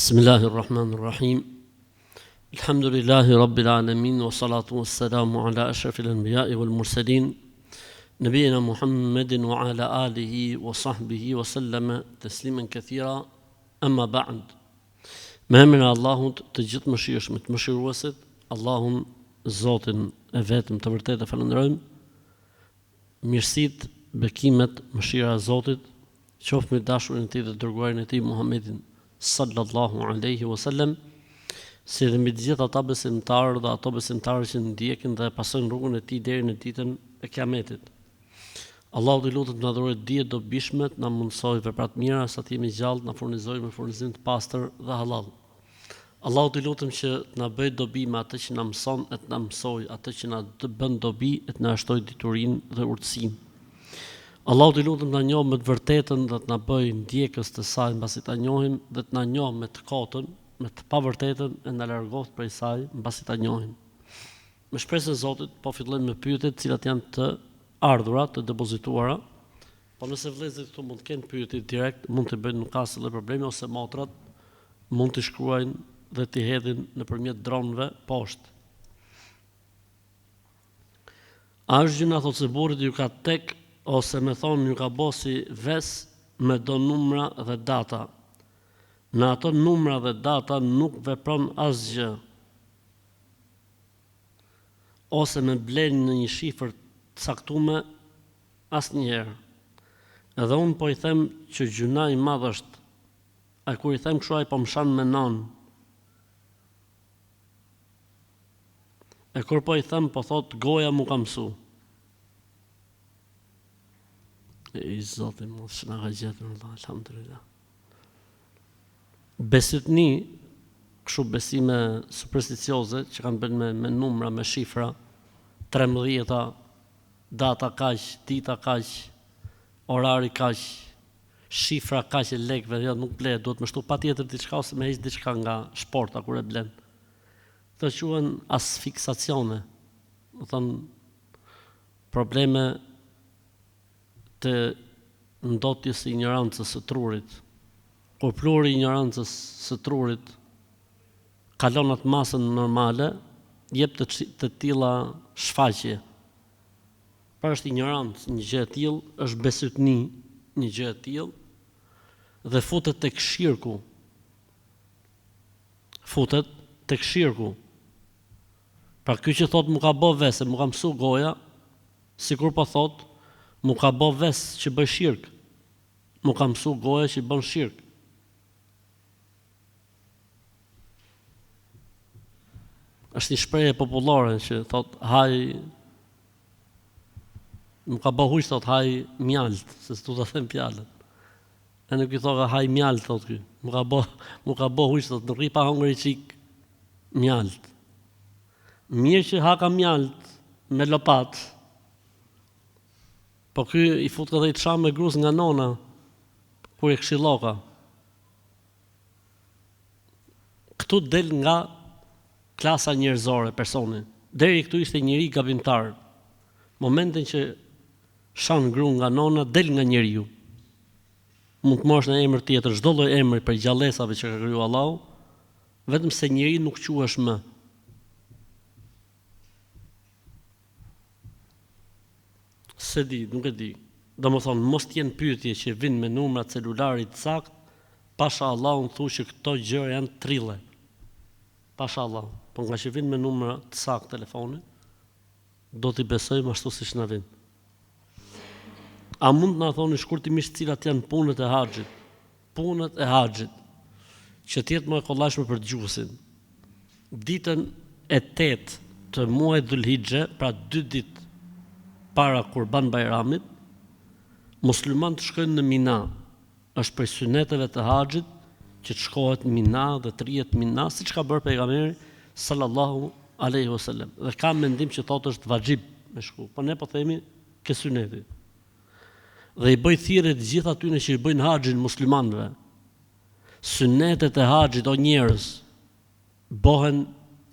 Bismillahirrahmanirrahim. Alhamdulillahi Rabbil Alamin, wa salatu wa salamu ala ashrafil anbiya'i wal mursalin, nabiyina Muhammedin wa ala alihi wa sahbihi wa sallama tasliman kathira, amma ba'd. Me emrin e Allahut të gjithë mëshirshëm, të mëshiruesit, Allahun Zotin e vetëm të vërtetë falenderojmë. Mirësitë, bekimet, mëshira e Zotit qoftë me dashurin e Tij dhe dërguarin e Tij Muhammedin sallallahu alaihi wasallam, si dhe mbi të gjithë ata besimtarë dhe ato besimtarë që ndjekin dhe pasojnë rrugën e Tij deri në ditën e Kiametit. Allahu i lutet na dhurojë dije dobishme, na mundsoj vepra të mira, sa të jemi gjallë, na furnizojë me furnizim të pastër dhe halal. Allahu i lutem që të na bëjë dobi me atë që na mëson, e të na mësoj atë që na bën dobi, e të na shtojë diturinë dhe urtësinë. Allahu t'i lutem na njohë me të vërtetën dhe të na bëjë ndjekës të saj mbasi ta njohim, dhe të na njohë me të kotën, me të pavërtetën, e na largoft prej saj mbasi ta njohim. Me shpresën e Zotit po fillojmë me pyetjet të cilat janë të ardhura, të depozituara. Po nëse vëllezërit këtu mund të kenë pyetje direkt, mund të bëjnë, nuk ka asnjë problemi, ose motrat mund të shkruajnë dhe t'i hedhin nëpërmjet dronëve poshtë. A është gjëna thotë se burrit ju ka tek ose me thonë ju ka bosi ves me do numra dhe data. Në ato numra dhe data nuk vepron asgjë. Ose me blen në një shifër të caktuar asnjëherë. Edhe unë po i them që gjuna i madh është. A kur i them kështu ai po mshan me non. E kur po i them po thot goja mu ka mësu. I Zoti mos na ka gjetur, Allah, alhamdulillah. Besitni, kështu besime supersticioze që kanë bërë me numra, me shifra, 13-a, data kaq, dita kaq, orari kaq, shifra kaq e lekëve, jo nuk ble, duhet më shtu patjetër diçka ose me heq diçka nga shporta kur e blen. Këto quhen asfiksacione. Do thon probleme të ndotjes së ignorancës së trurit. Kur pluri i ignorancës së trurit kalon atë masën normale, jep të tilla shfaqje. Pra është ignorancë, një gjë e tillë, është besytni, një gjë e tillë, dhe futet tek shirku. Futet tek shirku. Pra ky që thot mu ka bë vese, mu ka mësu goja, sikur po thot mu ka bë ves që bëj shirk. Mu ka mësu goja që bën shirk. Është një shprehje popullore që thot haj, mu ka bë huj, thot haj mjalt, se s'tu ta them fjalën. E nuk i thoka haj mjalt, thot ky. Mu ka bë huj, thot nuk rri pa hongër i çik mjalt. Mirë që haka mjalt me lopat. Po ky i fut edhe i çam me grus nga nona kur e këshilloka. Këtu del nga klasa njerëzore personi. Deri këtu ishte njëri gabimtar. Momentin që shan gru nga nona, del nga njeriu. Mund të marrësh në emër tjetër, çdo lloj emri për gjallësave që ka kriju Allahu, vetëm se njeri nuk quhesh më. Se di, nuk e di. Do më thonë, mos t'jenë pyetje që vinë me numra celularit sakt, pasha Allah unë thu që këto gjëra janë trille. Pasha Allah. Po nga që vinë me numra të sakt telefoni, do t'i besojmë ashtu si që na vinë. A mund na thoni shkurtimisht cilat janë punët e haxhit? Punët e haxhit, që t'jetë më e kollajshme për dëgjuesin. Ditën e 8 të muajit Dhulhixhe, pra 2 ditë para Kurban Bajramit, muslimanët shkojnë në Mina. Është prej suneteve të haxhit që të shkohet në Mina dhe të rihet Mina, siç ka bërë pejgamberi sallallahu alaihi wasallam. Dhe ka mendim që thotë është vajib me shku, po ne po themi ke suneti. Dhe i bëj thirrje të gjithë atyre që i bëjnë haxhin muslimanëve. Sunetet e haxhit o njerëz bëhen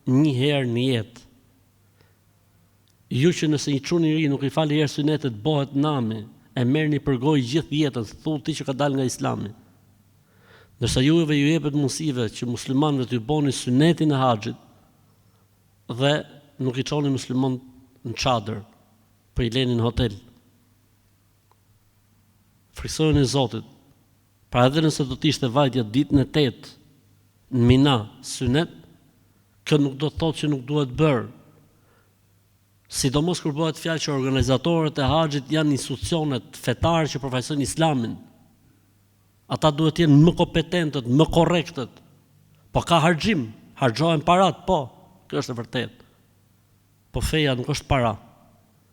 një herë në jetë. Ju që nëse një çun i ri nuk i fali herë sunetet, bëhet nami, e merrni për gojë gjithë jetën, thuti që ka dalë nga Islami. Ndërsa juve ju jepet mundësive që muslimanëve të bëni sunetin e haxhit dhe nuk I çoni musliman në çadër, për I leni në hotel. Friksojeni Zotit. Pra edhe nëse do të ishte vajtja ditën e 8 në Mina, sunet, kë nuk do të thotë që nuk duhet bërë. Sidomos kur bëhet fjalë që organizatorët e haxhit janë institucionet fetare që përfaqësojnë Islamin. Ata duhet të jenë më kompetentët, më korrektët. Po ka harxhim, harxhohen parat, po, kjo është e vërtetë. Po feja nuk është para.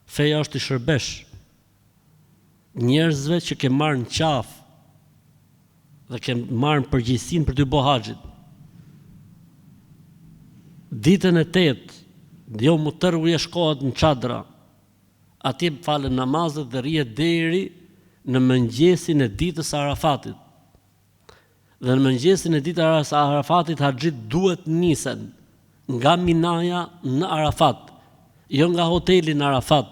Feja është I shërbesh. Njerëzve që ke marrë në qafë dhe ke marrë në përgjegjësinë për të bërë haxhit. Ditën e 8, jo më tërë shkohet në çadra. Atje falen namazet dhe rrihet deri në mëngjesin e ditës së Arafatit. Dhe në mëngjesin e ditës së Arafatit haxhit duhet nisen nga Minaja në Arafat, jo nga hoteli në Arafat,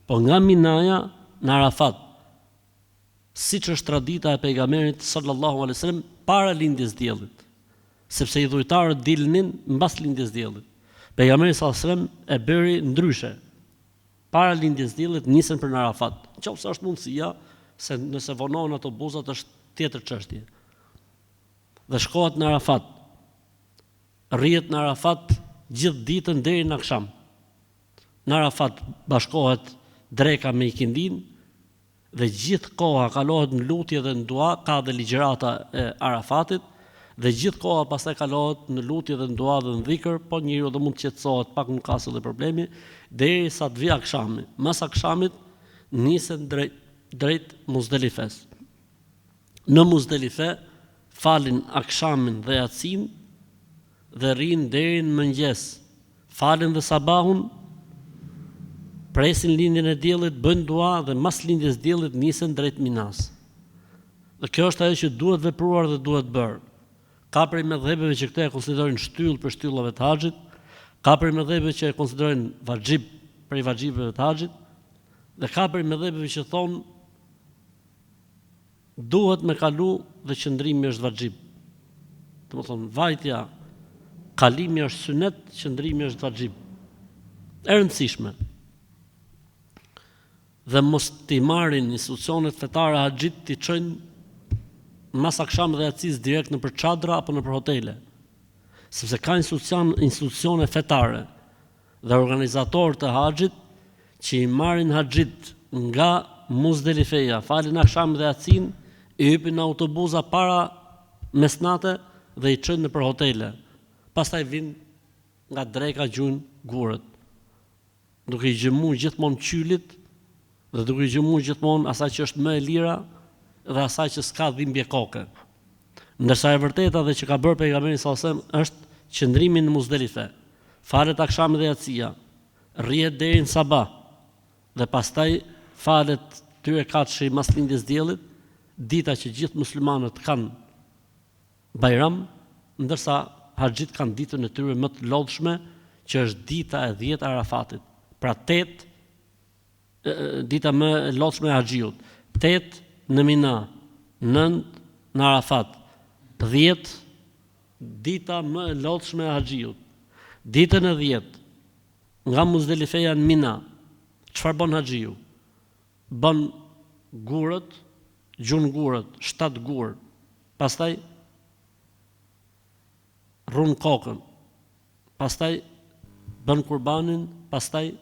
po nga Minaja në Arafat. Siç është tradita e pejgamberit sallallahu alaihi wasallam para lindjes diellit, sepse I dhujtarët dilnin mbas lindjes diellit. Pejgamberi sallallahu alaihi wasallam e bëri ndryshe. Para lindjes diellit nisën për në Arafat. Nëse është mundësia, se nëse vonohen ato buzat është tjetër çështje. Dhe shkohet në Arafat. Rrihet në Arafat gjithë ditën deri në akşam. Në Arafat bashkohet dreka me ikindin dhe gjithë koha kalohet në lutje dhe në dua, ka dhe ligjërata e Arafatit, dhe gjithë koha pastaj kalohet në lutje dhe në dua dhe në dhikr, po njeriu do mund të qetësohet pak, nuk ka asnjë problemi, derisa të vijë akşami. Mas akşamit nisen drejt Muzdelifes. Në Muzdelife falin akşamin dhe yatsin dhe rrin deri në mëngjes. Falin dhe sabahun, presin lindjen e diellit, bëjnë dua dhe mas lindjes diellit nisen drejt Minas. Dhe kjo është ajo që duhet vepruar dhe duhet bërë. Ka prej mëdhëbeve që këtë e konsiderojnë shtyllë për shtyllave të haxhit, ka prej mëdhëbeve që e konsiderojnë vajxhib për vajxhibeve të haxhit, dhe ka prej mëdhëbeve që thonë duhet me kalu dhe qëndrimi është vajxhib. Domethënë vajtja, kalimi është sunet, qëndrimi është vajxhib. E rëndësishme. Dhe mos t'i marrin institucionet fetare haxhit t'i çojnë mas akşam dhe yatsis direkt në për çadra apo në për hotele. Sepse ka institucione fetare dhe organizatorët e haxhit që I marrin haxhit nga Muzdelifeja, falin akşam dhe yatsin, I hypin në autobusa para mesnate dhe I çojnë në për hotele. Pastaj vinë nga dreka gjujnë gurët. Duke I gjëmuar gjithmonë qylit dhe duke I gjëmuar gjithmonë asaj që është më e lira dhe asaj që s'ka dhimbje koke. Ndërsa e vërteta dhe që ka bërë pejgamberi sallallahu alajhi wasallam është qëndrimi në Muzdelife. Falet akşam dhe yatsia, rrihet deri në sabah dhe pastaj falet 2 mas lindjes diellit, dita që gjithë muslimanët kanë bajram, ndërsa haxhit kanë ditën e tyre më të lodhshme, që është dita e 10 Arafatit. Pra 8 dita më e lodhshme e haxhiut. 8 në Mina, 9 në Arafat, 10 dita më e lodhshme e haxhiut. Ditën e 10 nga Muzdelifeja në Mina, çfarë bën haxhiu? Bën gurët, gjun gurët, 7 gur. Pastaj run kokën. Pastaj bën kurbanin, pastaj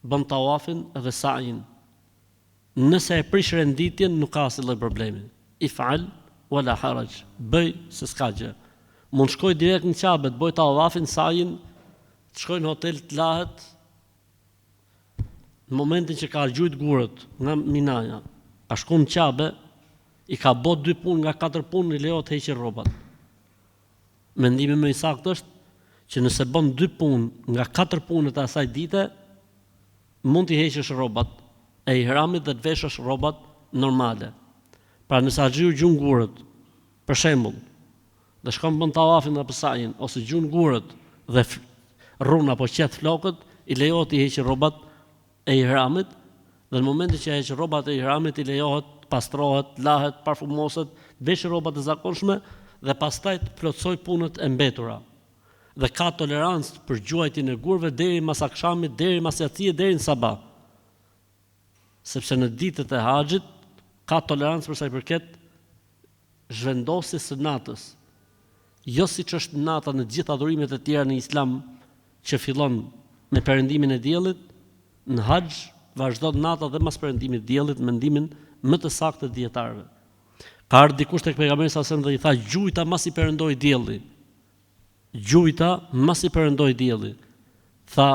bën tawafin dhe sa'in. Nëse e prish renditjen nuk ka asnjë lloj problemi. Ifal wala haraj. Bëj se s'ka gjë. Mund shkoj direkt në Qabe, të bëj tawafin, sa'in, të shkoj në hotel të lahet. Në momentin që ka gjujt gurët nga Minaja, ka shku në Qabe, I ka bot 2 punë nga 4 punë, I lejohet heqë rrobat. Mendimi më I saktë është që nëse bën 2 punë nga 4 punët e asaj dite, mund t'i heqësh rrobat e ihramit dhe të veshësh rrobat normale. Pra nëse haxhiu gjun gurët, për shembull, dhe shkon bën tawafin apo sa'in, ose gjun gurët dhe rrun apo qet flokët, I lejohet t'i heqë rrobat e ihramit, dhe në momentin që heq rrobat e ihramit I lejohet pastrohet, lahet, parfumoset, veshë rrobat e zakonshme dhe pastaj të plotësoj punët e mbetura. Dhe ka tolerancë për gjuajtjen e gurëve deri mas akşamit, deri mas jacie, deri në sabah. Sepse në ditët e haxhit ka tolerancë për sa i përket zhvendosjes së natës. Jo siç është nata në gjithë adhurimet e tjera në Islam, që fillon me perëndimin e diellit, në haxh vazhdon nata dhe mas perëndimit të diellit, mendimin më të saktë të dietarëve. Ka ardhur dikush tek pejgamberi sa dhe i tha gjujta mas i perëndoi dielli. Gjujta mas i perëndoi dielli. Tha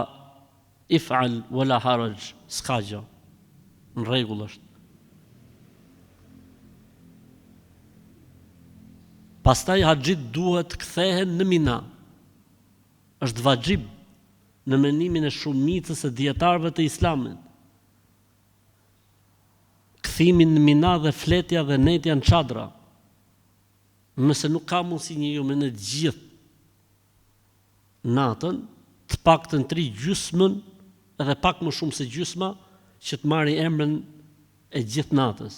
if'al wala haraj, s'ka gjë. Në rregull është. Pastaj haxhit duhet kthehen në Mina. Është vajxhib në mendimin e shumicës së dietarëve të Islamit. Kthimi në Mina dhe fletja dhe netja në çadra. Nëse nuk ka mundësi njeriu me në gjithë natën, të paktën 3 gjysmën edhe pak më shumë se gjysma që të marrë emrin e gjithë natës.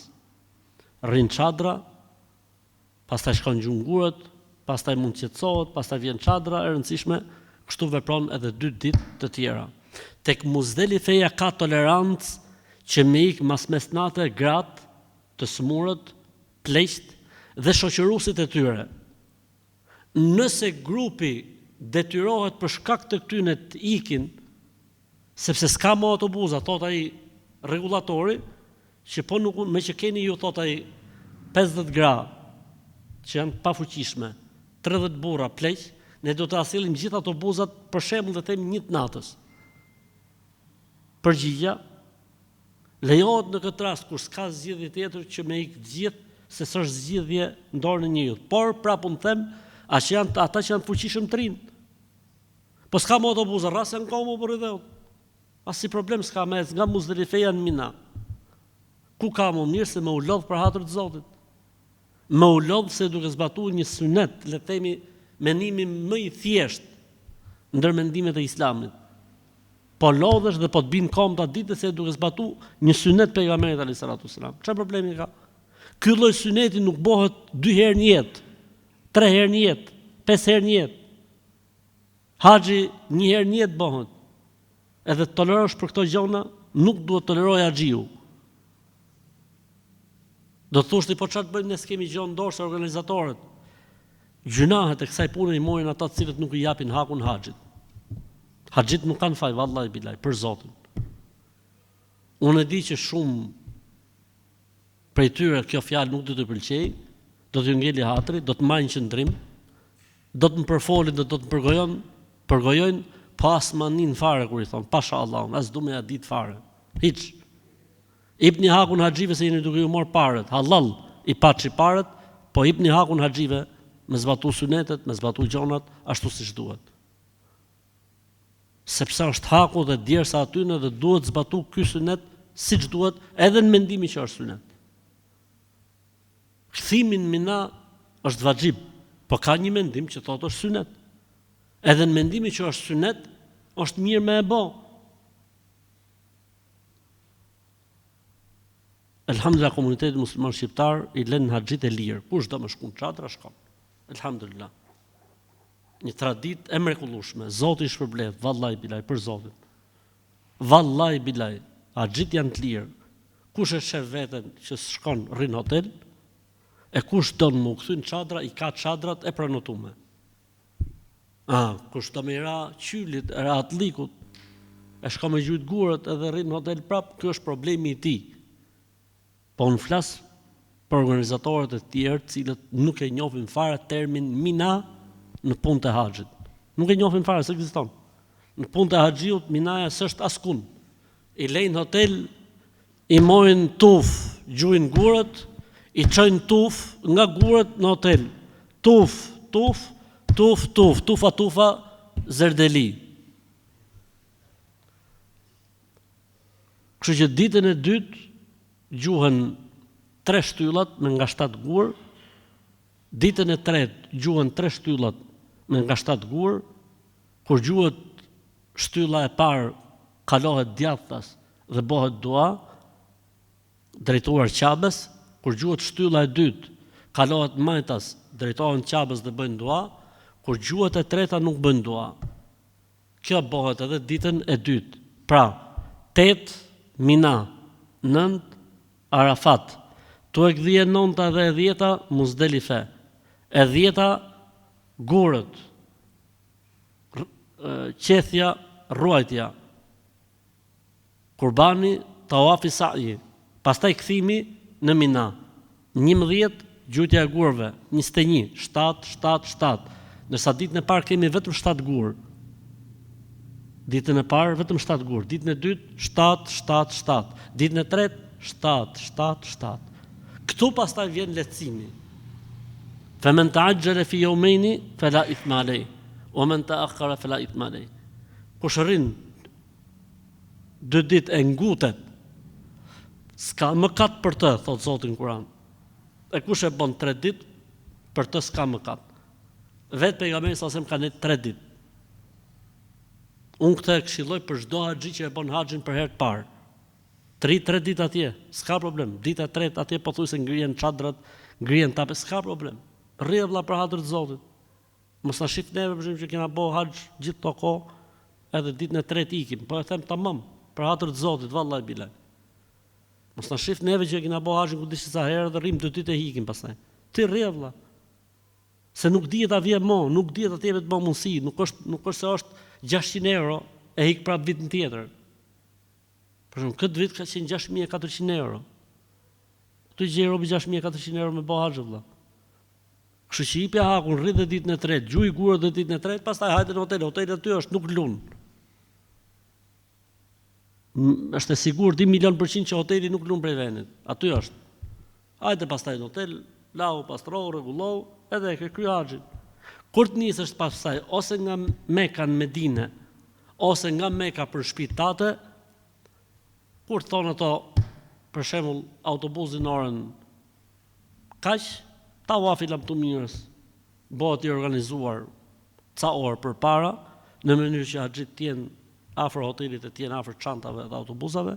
Rrin çadra, pastaj shkon gjungurët, pastaj mund të qetësohet, pastaj vjen çadra e rëndësishme, kështu vepron edhe 2 ditë të tjera. Tek Muzdalifeja ka tolerancë që me ik mas mesnatë gratë, të smurët, pleqt dhe shoqëruesit e tyre. Nëse grupi detyrohet për shkak të këtyne të ikin, sepse s'ka më autobusa, thot ai rregullatori, që po nuk me që keni ju thot ai 50 gra që janë pafuqishme, 30 burra pleq, ne do të asillim gjithë autobusat për shembull të themi një të natës. Përgjigja lejohet në këtë rast kur s'ka zgjidhje tjetër që me ik gjithë, se s'është zgjidhje në dorën e njeriut. Por prapë më them, ata që janë fuqishëm të rinë. Po s'ka më autobusa, rrasë janë komo për idheut. As si problem s'ka me nga Muzdalifeja në Mina. Ku ka më mirë se me u lodh për hatër të Zotit. Me u lodh se duke zbatuar një sunet, le të themi mendimi më i thjesht ndër mendimet e Islamit. Po lodhesh dhe po të bin kom ta ditë se duke zbatuar një sunet pejgamberit alayhis salatu wasalam. Çfarë problemi ka? Ky lloj suneti nuk bëhet 2 herë në jetë, 3 herë në jetë, 5 herë në jetë. Haxhi 1 herë në jetë bëhet. Edhe të tolerosh për këto gjëra, nuk duhet të toleroj haxhiu. Do të thoshti po çfarë bëjmë ne s'kemi gjë ndoshta organizatorët. Gjunahet e kësaj pune i morin ata të cilët nuk i japin hakun haxhit. Haxhit nuk kanë faj, vallahi bilaj, për Zotin. Unë e di që shumë prej tyre kjo fjalë nuk do të pëlqej, do t'ju ngeli hatri, do të marrin qendrim, do të më përfolin, do të më përgojojnë, pa as manin fare kur i thon, pasha Allahun, as du me ja dit fare. Hiç. Ipni hakun haxhive se jeni duke ju marr paret, halal i paçi paret, po ipni hakun haxhive me zbatu sunetet, me zbatu gjonat, ashtu siç duhet. Sepse është haku dhe djersa atyne dhe duhet zbatu ky sunet siç duhet, edhe në mendimin që është sunet. Kthimi në Mina është vajxhib, po ka një mendim që thotë është sunet. Edhe në mendimin që është sunet, është mirë me e bë. Elhamdulillah komuniteti musliman shqiptar i lën haxhit e lirë. Kush do më shkon çadra shkon. Elhamdulillah. Një traditë e mrekullueshme. Zoti i shpërblet, vallahi bilaj për Zotin. Vallahi bilaj, haxhit janë të lirë. Kush e shef veten që shkon rrin hotel, e kush don më kthyn çadra, i ka çadrat e pranotume. Kush do më ra qylit, ra atlikut, e shkon me gjujt gurët edhe rrin në hotel prap, ky është problemi i tij. Po unë flas për organizatorët e tjerë, të cilët nuk e njohin fare termin Mina në punë të haxhit. Nuk e njohin fare, s'ekziston. Në punë të haxhiut Minaja s'është askund. I lejnë hotel, i mojnë tuf, gjujnë gurët, i çojnë tuf nga gurët në hotel. Tufa, zerdeli. Kështu që ditën e dytë gjuhen 3 shtyllat me nga 7 gur, ditën e tretë gjuhen 3 shtyllat me nga 7 gur, kur gjuhet shtylla e parë kalohet djathtas dhe bëhet dua, drejtuar Qabes, kur gjuhet shtylla e dytë kalohet majtas, drejtohen Qabës dhe bëjnë dua, kur gjuhët e treta nuk bëjnë dua. Kjo bëhet edhe ditën e dytë. Pra, 8 Mina, 9 Arafat. Tu e këdhije 9 dhe e 10 Muzdelife. E 10 gurët, qethja, ruajtja, kurbani, tawafi sa'i, pastaj kthimi në Mina. 11 gjujtja e gurëve, 21, 7. Ndërsa ditën e parë kemi vetëm 7 gurë. Ditën e parë vetëm 7 gurë, ditën e dytë 7. Ditën e tretë 7. Këtu pastaj vjen lehtësimi. Femen ta'ajjala fi yawmayni fala ithma alayh, wa man ta'akhkhara fala ithma alayh. Kush rrin 2 ditë e ngutet, s'ka mëkat për të, thot Zoti në Kur'an. E kush e bën 3 ditë, për të s'ka mëkat. Vetë pejgamberi sa ka ne 3 ditë. Unë këtë e këshilloj për çdo haxhi që e bën haxhin për herë të parë. 3 ditë atje, s'ka problem. Dita e tretë atje pothuajse ngrihen çadrat, ngrihen tape, s'ka problem. Rri vëlla për hatër të Zotit. Mos na shif neve për shembull që kena bëu haxh gjithë to kohë, edhe ditën e tretë ikim. Po e them tamam, për hatër të Zotit, vallahi bilal. Mos na shif neve që kena bëu haxhin ku disi sa herë dhe rrim 2 ditë e ikim pastaj. Ti rri vëlla. Se nuk dihet a vjen mo, nuk dihet atje të bë mundësi, nuk është se është 600 euro e hik prap vitin tjetër. Për shembull, këtë vit ka qenë 6400 euro. Këtë gjë robi 6400 euro me bë haxh vëlla. Kështu që hipja hakun, rri dhe ditën e tretë, gjuj gurë dhe ditën e tretë, pastaj hajde në hotel. Hoteli aty është nuk lun. Është e sigurt 1.000.000% që hoteli nuk lun prej vendit. Aty është. Hajde pastaj në hotel, lau, pastrohu, rregullohu, edhe e ke kry haxhin. Kur të nisësh pastaj ose nga Mekka në Medinë, ose nga Mekka për shtëpitë tate, kur thonë ato, për shembull, autobusi në orën kaq, tawafi lamtu mirës, bëhet i organizuar ca orë përpara, në mënyrë që haxhit të jenë afër hotelit e të jenë afër çantave dhe autobusave,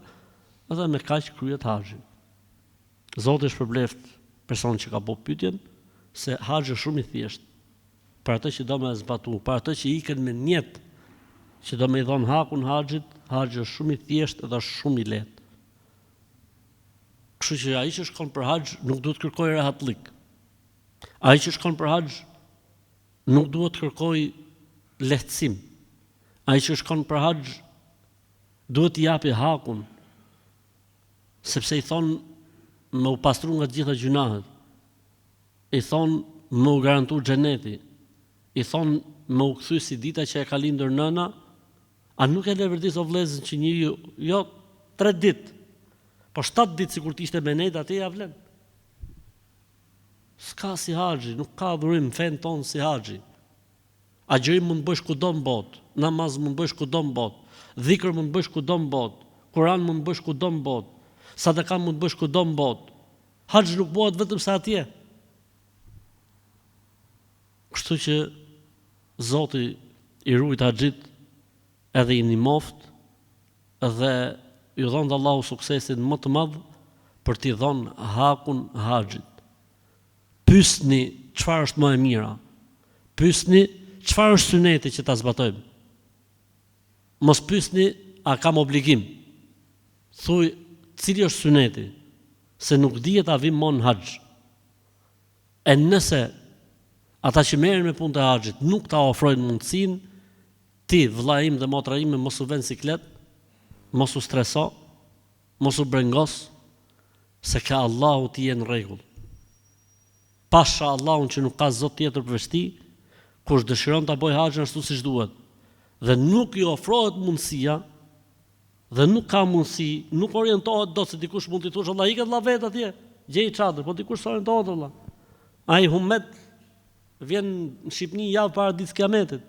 edhe me kaq kryet haxhi. Zoti shpërbleft personin që ka bërë pyetjen, se haxhi është shumë i thjeshtë. Për atë që do me zbatu, për atë që ikën me njet, që do me i dhonë hakun haxhit, haxhi është shumë i thjeshtë edhe është shumë i lehtë. Kështu që ai që shkon për haxh nuk duhet kërkojë rahatlik. Ai që shkon për haxh nuk duhet kërkojë lehtësim. Ai që shkon për haxh duhet i japi hakun, sepse i thon me u pastru nga të gjitha gjunahet. I thon me u garantu xheneti. I thon me u kthy si dita që e ka lindur nëna. A nuk e le vërtet o vëllezër që njeriu jo 3 ditë, po 7 ditë sikur të ishte me ne, atë ja vlen. S'ka si haxhi, nuk ka dhurim në fen ton si haxhi. Agjërim mund bësh kudo në botë, namaz mund bësh kudo në botë, dhikr mund bësh kudo në botë, Kur'an mund bësh kudo në botë, sadaka mund bësh kudo në botë. Haxhi nuk bëhet vetëm sa atje. Kështu që Zoti i rujt haxhit edhe i nimoft dhe ju dhonë Allahu suksesin më të madh për t'i dhonë hakun haxhit. Pyesni çfarë është më e mira. Pyesni çfarë është syneti që ta zbatojmë. Mos pyesni a kam obligim. Thuaj cili është syneti, se nuk dihet a vim mon haxh. E nëse ata që merren me punë të haxhit nuk ta ofrojnë mundësinë, ti vëlla im dhe motra ime mos u vën siklet, mos u streso, mos u brengos, se ka Allahu ti je në rregull. Pasha Allahun që nuk ka zot tjetër përveç tij, kush dëshiron ta bëjë haxhin ashtu siç duhet, dhe nuk i ofrohet mundësia, dhe nuk ka mundësi, nuk orientohet dot se dikush mund t'i thosh Allah iket vëlla vet atje, gjej çadër, po dikush orientohet vëlla. Ai humet vjen në Shqipëni javë para ditës Kiametit,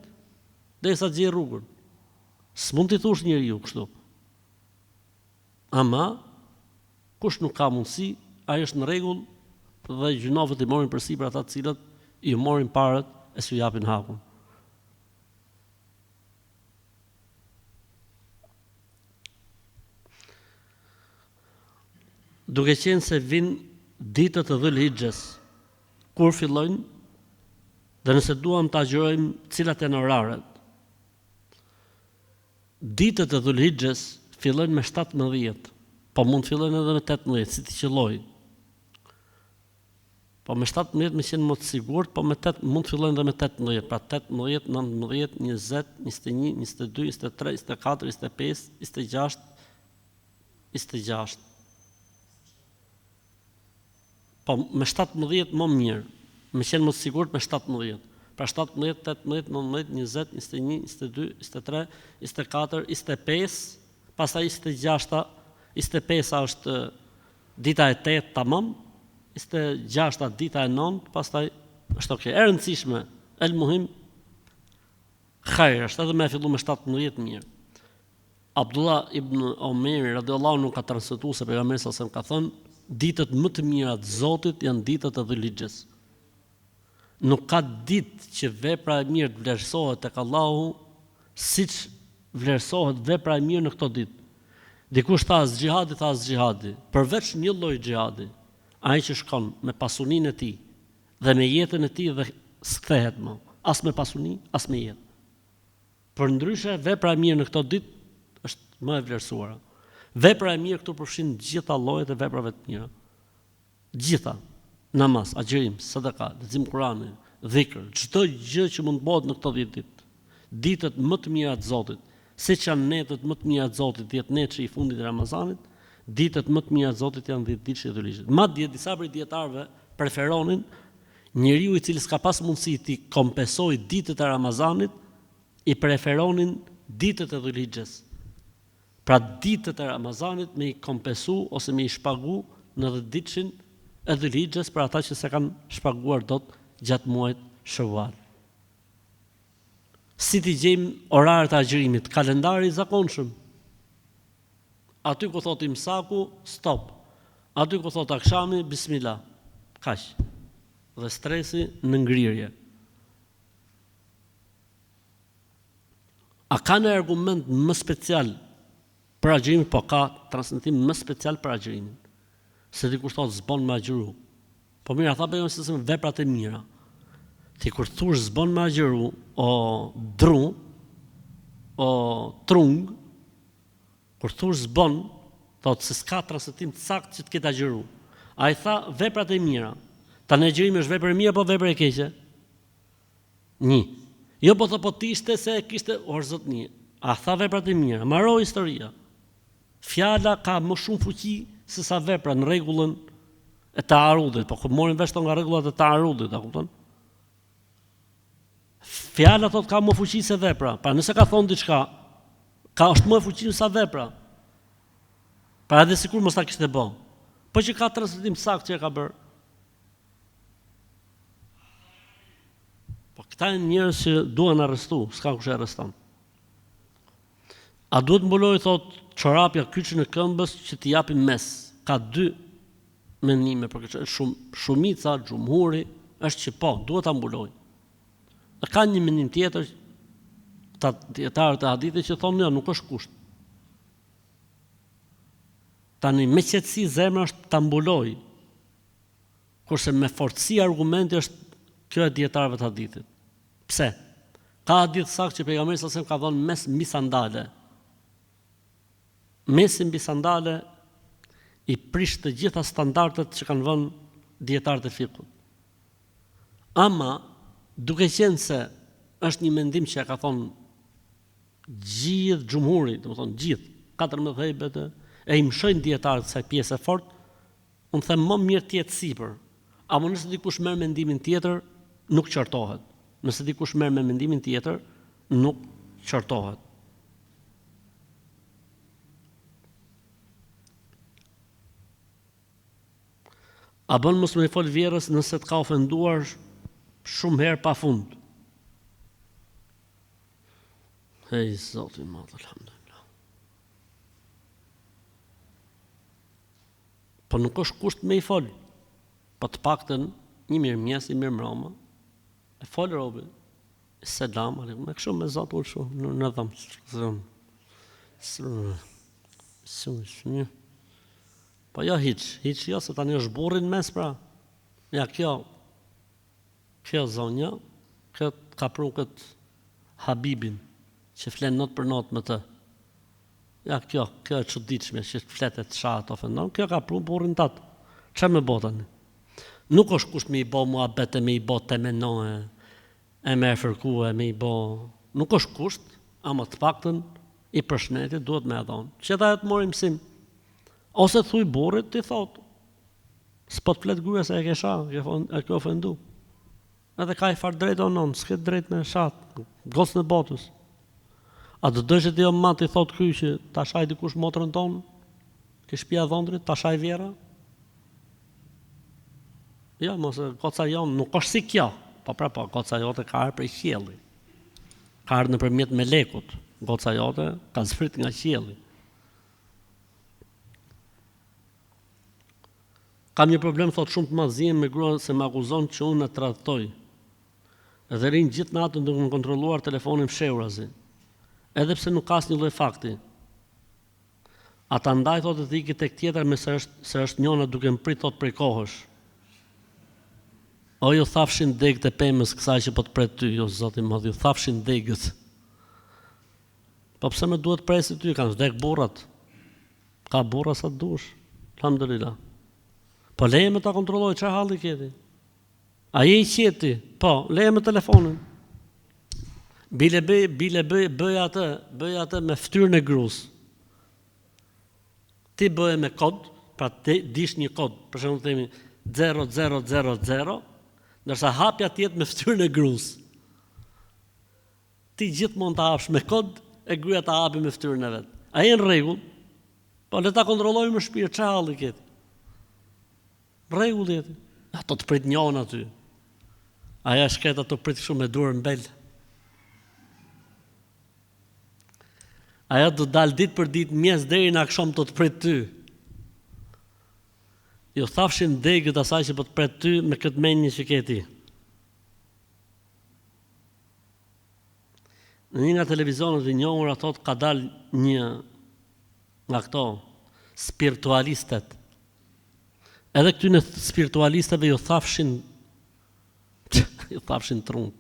derisa të gjej rrugën. S'mund t'i thosh njeriu kështu. Ama kush nuk ka mundësi, ai është në rregull dhe gjunafët i morin përsipër ata të cilët i morin parët e s'u japin hakun. Duke qenë se vin ditët e Dhul Hijjes, kur fillojnë dhe nëse duam të agjërojmë cilat janë oraret. Ditët e Dhulhixhes fillojnë me 17, po mund të fillojnë edhe me 18, si ti qelloj. Po me 17 më qenë më të sigurt, po me 8 mund të fillojnë edhe me 18, pra 18, 19, 20, 21, 22, 23, 24, 25, 26, 26. Po me 17 më mirë, më qenë më të sigurt me 17. Pra 17, 18, 19, 20, 21, 22, 23, 24, 25, pastaj 26, 25 është dita e 8 tamam, 26 dita e 9, pastaj është okay. E rëndësishme, el muhim, khajr, është edhe me fillu me 17 mirë. Abdullah ibn Omeri radhiyallahu anhu ka transmetuar se pejgamberi sallallahu alajhi wasallam ka thënë, ditët më të mira të Zotit janë ditët e Dhulhixhes. Nuk ka ditë që vepra e mirë të vlerësohet tek Allahu siç vlerësohet vepra e mirë në këto ditë. Dikush tha as xhihadi, përveç një lloji xhihadi, ai që shkon me pasuninë e tij dhe me jetën e tij dhe s'kthehet më, as me pasuni, as me jetë. Përndryshe, vepra e mirë në këto ditë është më e vlerësuara. Vepra e mirë këtu përfshin gjitha llojet e veprave të mira. Gjitha. Namaz, agjërim, sadaka, lexim Kur'ani, dhikr, çdo gjë që mund të bëhet në këto 10 ditë. Ditët më të mira të Zotit, siç janë netët më të mira të Zotit, 10 netë i fundit të Ramazanit, ditët më të mira të Zotit janë 10 ditë e Dhulhixhes. Madje disa prej dietarëve preferonin njeriu i cili s'ka pas mundësi ti kompensoj ditët e Ramazanit, i preferonin ditët e Dhulhixhes. Pra ditët e Ramazanit me i kompensu ose me i shpagu në 10 ditëshin e Dhulhixhes për ata që se kanë shpaguar dot gjatë muajit Shawwal. Si t'i gjejmë orarët e agjërimit, kalendari i zakonshëm. Aty ku thot imsaku, stop. Aty ku thot akshami, bismillah. Kaq. Dhe stresi në ngrirje. A ka në argument më special për agjërimin? Po ka transmetim më special për agjërimin. Se dikush thot zbon me agjëru. Po mirë, tha pejgamberi se veprat e mira. Ti kur thush zbon me agjëru, o dru, o trung, kur thush zbon, thot se s'ka transmetim të saktë që të ketë agjëru. Ai tha veprat e mira. Tanë agjërimi është vepër e mirë apo vepër e keqe? Një. Jo po thot po ti ishte se kishte zotni. A tha veprat e mira, maro historia. Fjala ka më shumë fuqi se sa vepra në rregullën e ta'arudit, po kur morin vesh nga rregullat e ta'arudit, a kupton? Fjala thot ka më fuqi se vepra. Pra nëse ka thonë diçka, është më e fuqishme sa vepra. Pra edhe sikur mos ta kishte bë. Po që ka transmetim saktë që e ka bërë. Po këta janë njerëz që duan arrestu, s'ka kush e arreston. A duhet mbuloj thot çorapja kyçin e këmbës që t'i japin mes? Ka dy mendime për këtë. Shumica, xhumhuri është që po, duhet ta mbuloj. Ka një mendim tjetër, ta dietarët e hadithit që thonë jo, nuk është kusht. Tani me qetësi zemra është ta mbuloj. Kurse me fortësi argumenti është kjo e dietarëve të hadithit. Pse? Ka hadith saktë që pejgamberi sallallahu alajhi wasallam ka dhënë mes mbi sandale. Mesi mbi sandale i prish të gjitha standardet që kanë vënë dietarët e fikut. Ama duke qenë se është një mendim që ka thonë gjithë xhumhuri, domethënë gjithë 14 mëdhëbet e i mshojnë dietarët kësaj pjesë e fortë, unë them më mirë të jetë sipër. Ama nëse dikush merr mendimin tjetër, nuk qortohet. Nëse dikush merr me mendimin tjetër, nuk qortohet. A bën mos më fol vjerës nëse të ka ofenduar shumë herë pa fund? Hej, Zoti i madh, alhamdulillah. Po nuk është kusht me i fol. Po të paktën një mirëmjes, i mirëmbrëma. E fol robi. Selam aleikum. Me kështu me Zot ul shumë në dhëm. Po jo hiç jo se tani është burrin mes pra. Ja kjo Kjo zonja, kjo ka pru këtë Habibin, që flen not për not me të. Ja, kjo e çuditshme, që fletet shahat ofendon, kjo ka pru burrin tatë. Çfarë më botën? Nuk është kusht me i bo muhabete, me i bo temenohe, e me e fërkue, me i bo... Nuk është kusht, ama të paktën i përshnetit duhet me e thonë. Që ta e të mori mësim. Ose thuj burrit, ti thotë. S'po të flet gruaja se e ke shah, e ke ofendu. Edhe ka i farë drejt o non, s'ke drejt me shatë, gocë në botës. A të dëshë ti o matë i thotë kry që ta shaj dikush motrën tonë, ke shtëpia dhondrit, ta shaj vjera? Ja, mos goca jonë nuk është si kjo, po, goca jote ka arë prej qielli. Ka arë nëpërmjet melekut, goca jote ka zbrit nga qielli. Kam një problem, thot, shumë të madhëzim me gruan se më akuzon që unë e tradhtoj. Edhe rinj gjithë natën duke më kontrolluar telefonin fshehurazi. Edhe pse nuk ka asnjë lloj fakti. Ata ndaj thotë të ikit tek tjetër me se është njëna duke më prit thot prej kohësh. O ju thafshin degët e pemës kësaj që po të pret ty, jo zoti madh, ju thafshin degët. Po pse më duhet presi ty, kanë vdek burrat. Ka burra sa dush. Alhamdulillah. Po leje me ta kontrolloj, çfarë halli keti? A je i qeti? Po, leje me telefonin. Bile bëj atë me fytyrën e gruas. Ti bëje me kod, pra ti dish një kod, për shembull themi 0000, ndërsa hapja tjetë me fytyrën e gruas. Ti gjithmonë ta hapsh me kod, e gruaja ta hapi me fytyrën e vet. A je në rregull? Po le ta kontrollojmë më shpirt, çfarë halli keti? Rregull jeti. Ato të prit njën aty. Aja shketa të prit shumë me durë në bel. Aja do dalë ditë për ditë mjes deri në akşam të prit ty. Jo thafshin degët asaj që po të prit ty me këtë menjë që ke ti. Në një nga televizionet i njohur thot ka dalë një nga këto spiritualistet. Edhe këtyne spiritualisteve ju thafshin trunt.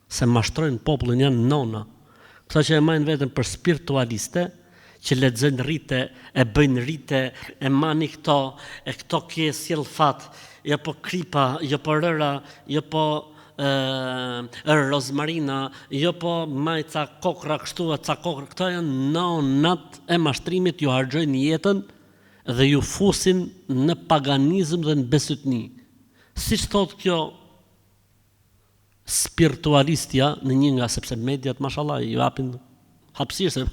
Se mashtrojnë popullin, janë nona. Këta që e majnë vetën për spiritualiste, që lexojnë rite, e bëjnë rite, e mani këto, e këto kje sjell fat, jo po kripa, jo po rëra, jo po rozmarina, jo po maj ca kokra kështu, ca kokra, këto janë nonat e mashtrimit, ju harxojnë jetën dhe ju fusin në paganizëm dhe në besutni. Siç thot kjo spiritualistja në një nga, sepse mediat, mashallah, ju hapin hapësirë, se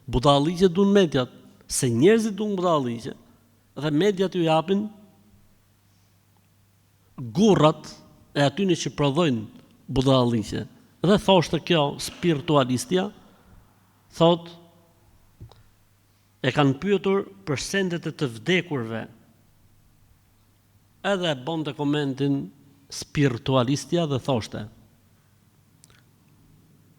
budalligje duan mediat, se njerëzit duan budalligje, dhe mediat ju japin gurrat e atyne që prodhojnë budalligje. Dhe thoshte kjo spiritualistja, thot, e kanë pyetur për sendet e të vdekurve. Edhe bonte komentin spiritualistja dhe thoshte,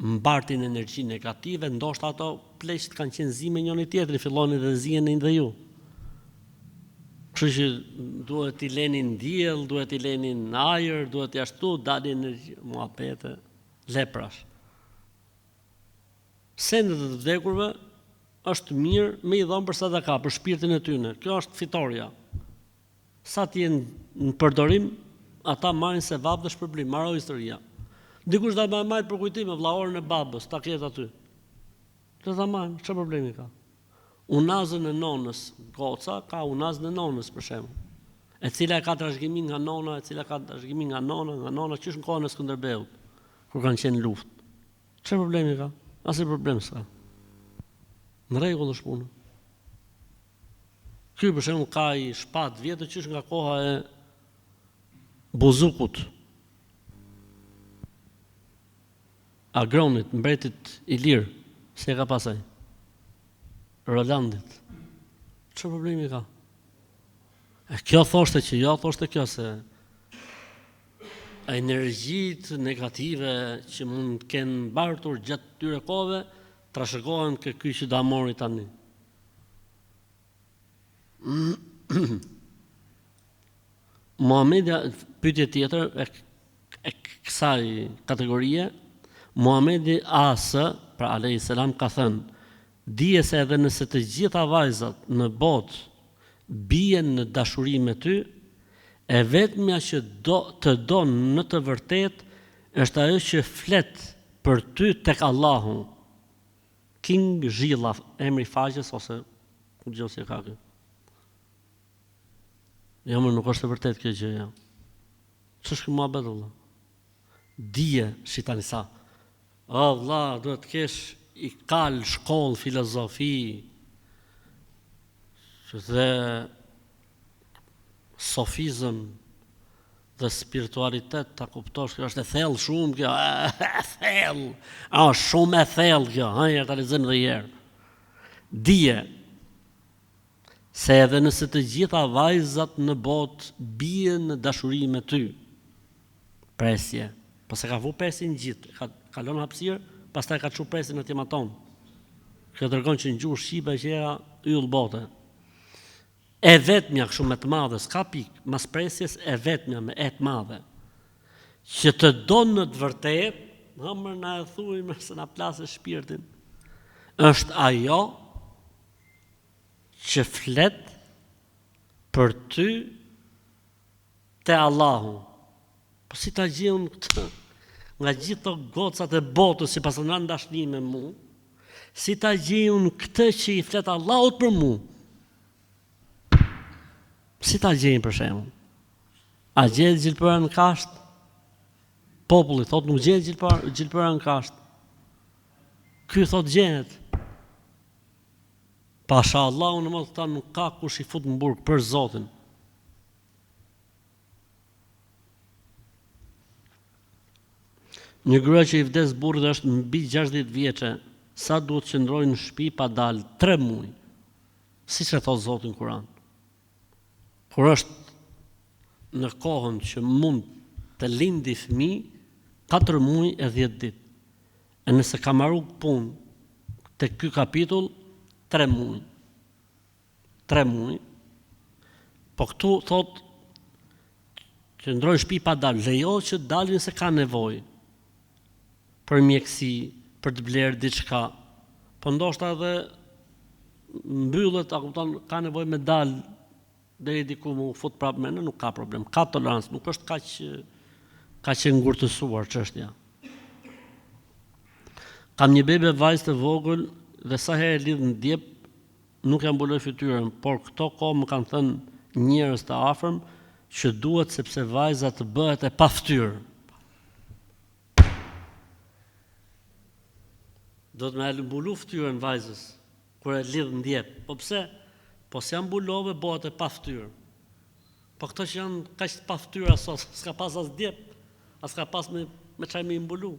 mbartin energji negative, ndoshta ato pleqt kanë qenë zi me njëri tjetrin, filloni dhe zihenin dhe ju. Kështu që duhet t'i leni në diell, duhet t'i leni në ajër, duhet t'i ashtu, dalin energji, muhabete, leprash. Sendet e të vdekurve është mirë me i dhonë për sadaka, për shpirtin e tyne. Kjo është fitoria. Sa t'jenë në përdorim, ata marrin se vab dhe shpërblim, maro historia. Dikush da majtë për kujtime, vllaorën e babës, ta kjetë aty. Të ta majnë, që problemi ka? Unazën e nonës, goca, ka unazën e nonës, për shemë. E cila e ka trashëgimin nga nona, e cila ka trashëgimin nga nona, qysh në kohën e Skënderbeut, kur kanë qenë luftë. Që problemi ka? Asnjë problem s'ka. Në rregull është punë. Ky për shembull ka i shpatë vjetë qysh nga koha e Buzukut, Agronit, mbretit i lirë, se e ka pasaj, Rolandit. Që problemi ka? E kjo thoshte që jo, thoshte kjo se energjit negative që mund të kenë mbartur gjatë tyre kohëve, trashëgohen ke ky që da mori tani. Muhamedi, pyetje tjetër, e kësaj kategorie, Muhamedi AS, pra alayhis salam, ka thënë: dije se edhe nëse të gjitha vajzat në botë bien në dashuri me ty, e vetmja që të don në të vërtet është ajo që flet për ty tek Allahu. King Zhilla, emri faqes ose ku gjë si ka kë. Jo, më nuk është e vërtet kjo gjë, ja. Ç'është ky muhabet valla? Dije, si tani sa. O valla, duhet të kesh i kal shkollë filozofi, dhe sofizëm dhe spiritualitet, ta kuptosh, kjo është e thellë shumë kjo, thellë, shumë e thellë kjo, ja ta lexojmë edhe një herë. Dije se edhe nëse të gjitha vajzat në botë bien në dashuri me ty, presje, po se ka vu presin gjithë, ka kalon hapësirë, pastaj ka çu presin në timaton. Kjo tregon që në gjuhë shqipe që era yll bote. E vetmja kështu me të madhe, s'ka pikë, mas presjes e vetmja me e të madhe, që të donë në të vërtet, mëmër na e thujmë se na plasë shpirtin, është ajo që flet për ty te Allahu. Po si ta gjeun këtë? Nga gjithë të gocat e botës që pasën në dashni me mu, si ta gjeun këtë që i flet Allahut për mu? Si ta gjejnë për shembull? A gjehet gjilpëra në kasht? Populli thot nuk gjehet gjilpëra në kasht. Ky thot gjehet. Pasha Allahu në mod ta nuk ka kush i fut në burg për Zotin. Një grua që i vdes burri dhe është mbi 60 vjeçe, sa duhet qëndrojë në shtëpi pa dalë 3 muaj. Siç e thot Zoti në Kur'an. Kur është në kohën që mund të lindi fëmijë, 4 muaj e 10 ditë. E nëse ka marrë punë te ky kapitull, 3 muaj. 3 muaj. Po këtu thot që ndrojnë shtëpi pa dalë, lejohet që dalin se ka nevojë për mjekësi, për të blerë diçka. Po ndoshta edhe mbyllet, a kupton, ka nevojë me dalë deri diku mu fut prapë me në, nuk ka problem. Ka tolerancë, nuk është kaq e ngurtësuar çështja. Kam një bebe vajzë të vogël dhe sa herë lidh në diep nuk ja mbuloj fytyrën, por këto kohë më kanë thënë njerëz të afërm që duhet sepse vajza të bëhet e pa fytyrë. Do të më mbulu fytyrën vajzës kur e lidh në diep. Po pse? Po se janë mbulove, bëhet e pa fytyrë. Po këto që janë kaq pa fytyra sot, s'ka pas as diep, as ka pas me çaj me mbulu.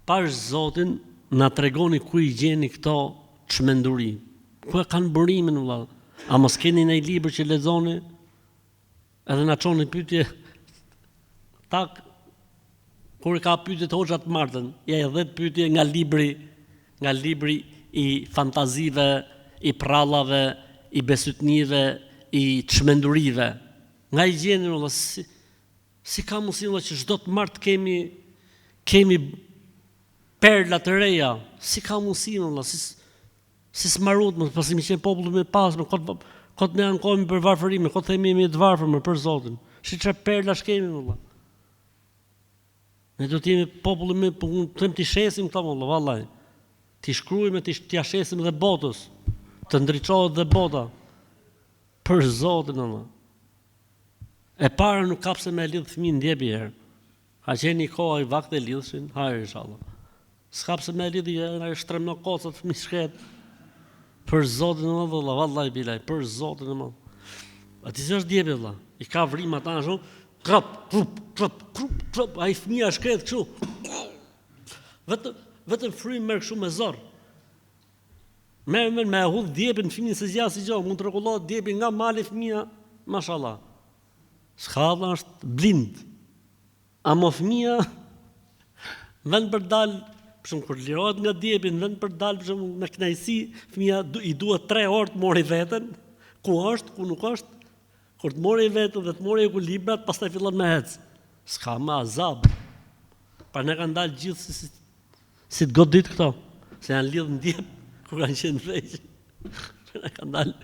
Pash Zotin na tregoni ku i gjeni këto çmenduri. Ku e kanë burimin vëlla? A mos keni ndaj libër që lexoni? Edhe na çoni pyetje tak. Kur ka pyetje të hoxha të martën, ja e 10 pyetje nga libri i fantazive, i prallave, i besytnive, i çmendurive. Nga i gjeni valla si ka mundësi valla që çdo të martë kemi perla të reja. Si ka mundësi valla, si smarut, më pasi më qenë populli më pas, më kot ne ankohemi për varfërimin, kot themi jemi të varfër për Zotin. Si çfarë perla shkemi valla. Ne do të jemi populli më, them ti shesim këta valla, vallaj. Ti shkruajmë, ti shesim dhe botës. Të ndriçohet dhe bota. Për Zotin valla. E para nuk ka pse me lidh fëmijën ndjepi herë. Ka qenë një kohë i vakte lidhshin, hajër inshallah. S'ka pse me lidh ai shtremno kocat fëmijë shket. Për Zotin valla, vallaj bilaj, për Zotin valla. Aty s'është ndjepi valla. I ka vrim ata ashtu. Krop, ai fëmia shkret kështu. Vetëm frym merr kështu me zor. Me hudh djepin fëmijën se zgjas si gjë, mund të rregullohet djepi nga mali fëmia, mashallah. Skalla është blind. Amo fëmia vend për dal, për shembull kur lirohet nga djepi, vend për dal për shembull me kënaqësi, fëmia i duhet 3 orë të mori veten, ku është, ku nuk është. Kur të mori vetën dhe të mori ekuilibrat, pastaj fillon me hec. S'ka më azab. Pra ne kanë dalë gjithë si të godit këto, se janë lidhë në djep, kur kanë qenë veqë. Ne kanë dalë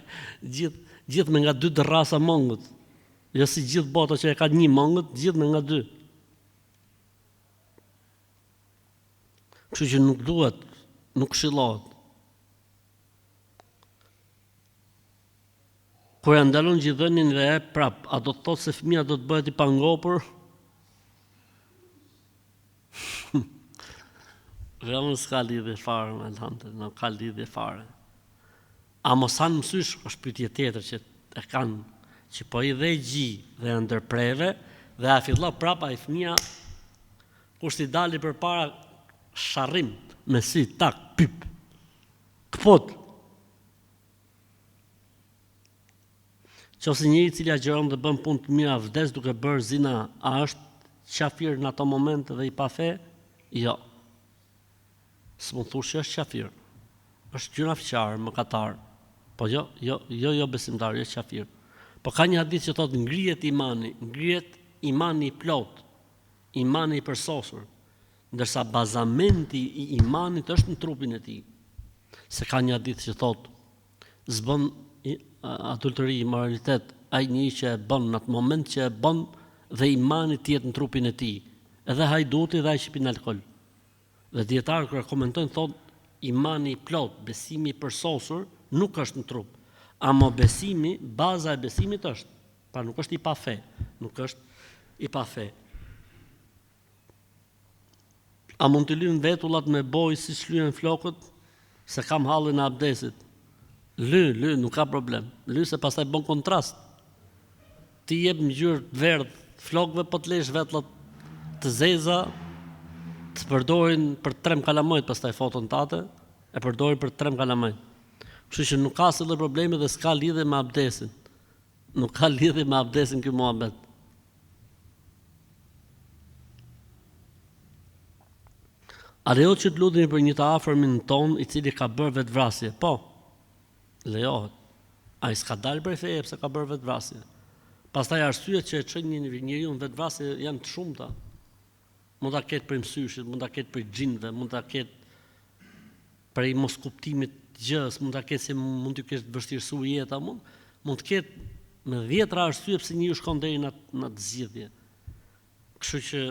gjithë me nga 2 rasa mongët. Jo si gjithë bota që e ka 1 mongët, gjithë me nga 2. Kështu që nuk duhet, nuk këshillohet. Kur e ndalon gjithënin dhe e prap, a do të thotë se fëmia do të bëhet i pangopur? Vëllai s'ka lidhje fare me Alhamdulillah, nuk ka lidhje fare. A mos han mësysh është pyetje tjetër që e kanë, që po i dhe gji dhe e ndërpreve dhe a fillo prapa ai fëmia kur si dali përpara sharrim me sy tak pip. Kpot. Qofse njëri i cili agjeron dhe bën punë të mira vdes duke bërë zina, a është qafir në ato momente dhe i pa fe? Jo. S'mund thush që është qafir. Është gjunafçar, mëkatar. Po jo besimtar, jo qafir. Po ka një hadith që thotë ngrihet imani i plot, imani i përsosur, ndërsa bazamenti i imanit është në trupin e tij. Se ka një hadith që thotë s'bën adulteri, moralitet, ai një që e bën në atë moment që e bën dhe imani tjetë në trupin e tij. Edhe hajduti dhe ai që pin alkol. Dhe dietarët kur komentojnë thotë imani i plot, besimi i përsosur nuk është në trup. Amo besimi, baza e besimit është, pra nuk është i pa fe, nuk është i pa fe. A mund të lyjnë vetullat me bojë si shlyen flokët, se kam hallin e abdesit? Ly, nuk ka problem. Ly se pastaj bën kontrast. Ti jep ngjyrë verdh flokëve, po të lesh vetullat të zeza, të përdorin për 3 kalamojt, pastaj foton tate, e përdorin për 3 kalamojt. Kështu që nuk ka asnjë probleme dhe s'ka lidhje me abdesin. Nuk ka lidhje me abdesin ky muhabet. A lejohet që të lutemi për një të afërmin ton i cili ka bërë vetvrasje? Po. Lejohet. Ai s'ka dalë prej feje pse ka bërë vetvrasje. Pastaj arsyet që e çon njeriu në vetvrasje janë të shumta. Mund ta ketë prej mësyshit, mund ta ketë prej xhinëve, mund ta ketë prej mos kuptimit gjës, mund ta ketë se mund të kesh vështirësuar jeta, mund të ketë me 10 arsye pse njeriu shkon deri në atë zgjidhje. Kështu që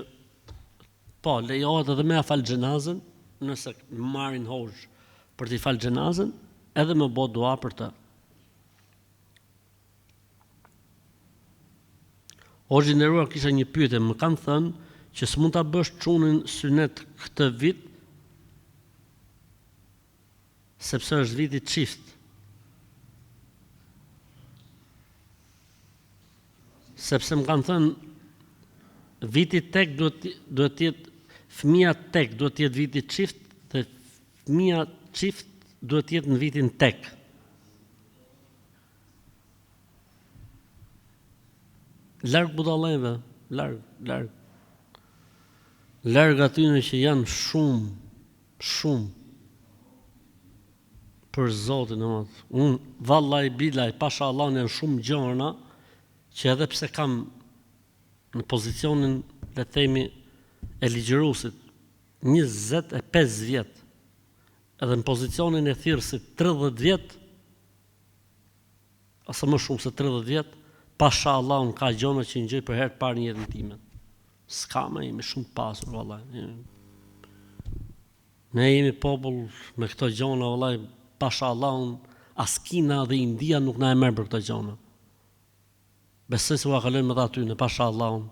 po, lejohet edhe me fal xhenazën, nëse marrin hoxh për t'i fal xhenazën, edhe me bë dua për të. Hoxhi nderuar kisha një pyetje, më kanë thënë që s'mund ta bësh çunin synet këtë vit sepse është viti çift. Sepse më kanë thënë viti tek duhet të jetë fëmia tek duhet të jetë viti çift dhe fëmia çift duhet të jetë në vitin tek. Larg budallëve, larg. Larg atyre që janë shumë për Zotin, unë vallaj bilaj, pasha Allah janë shumë gjëra që edhe pse kam në pozicionin, le të themi, e ligjëruesit 25 vjet, edhe në pozicionin e thirrësit 30 vjet, ose më shumë se 30 vjet, pasha Allah unë ka gjëra që ngjoj për herë të parë në jetën time. S'ka më jemi shumë pasur, vallaj. Ne jemi popull me këto gjëra, vallaj, pasha Allahun, as Kina dhe India nuk na e merr për këto gjëra. Besoj se u kalojmë edhe aty në pasha Allahun.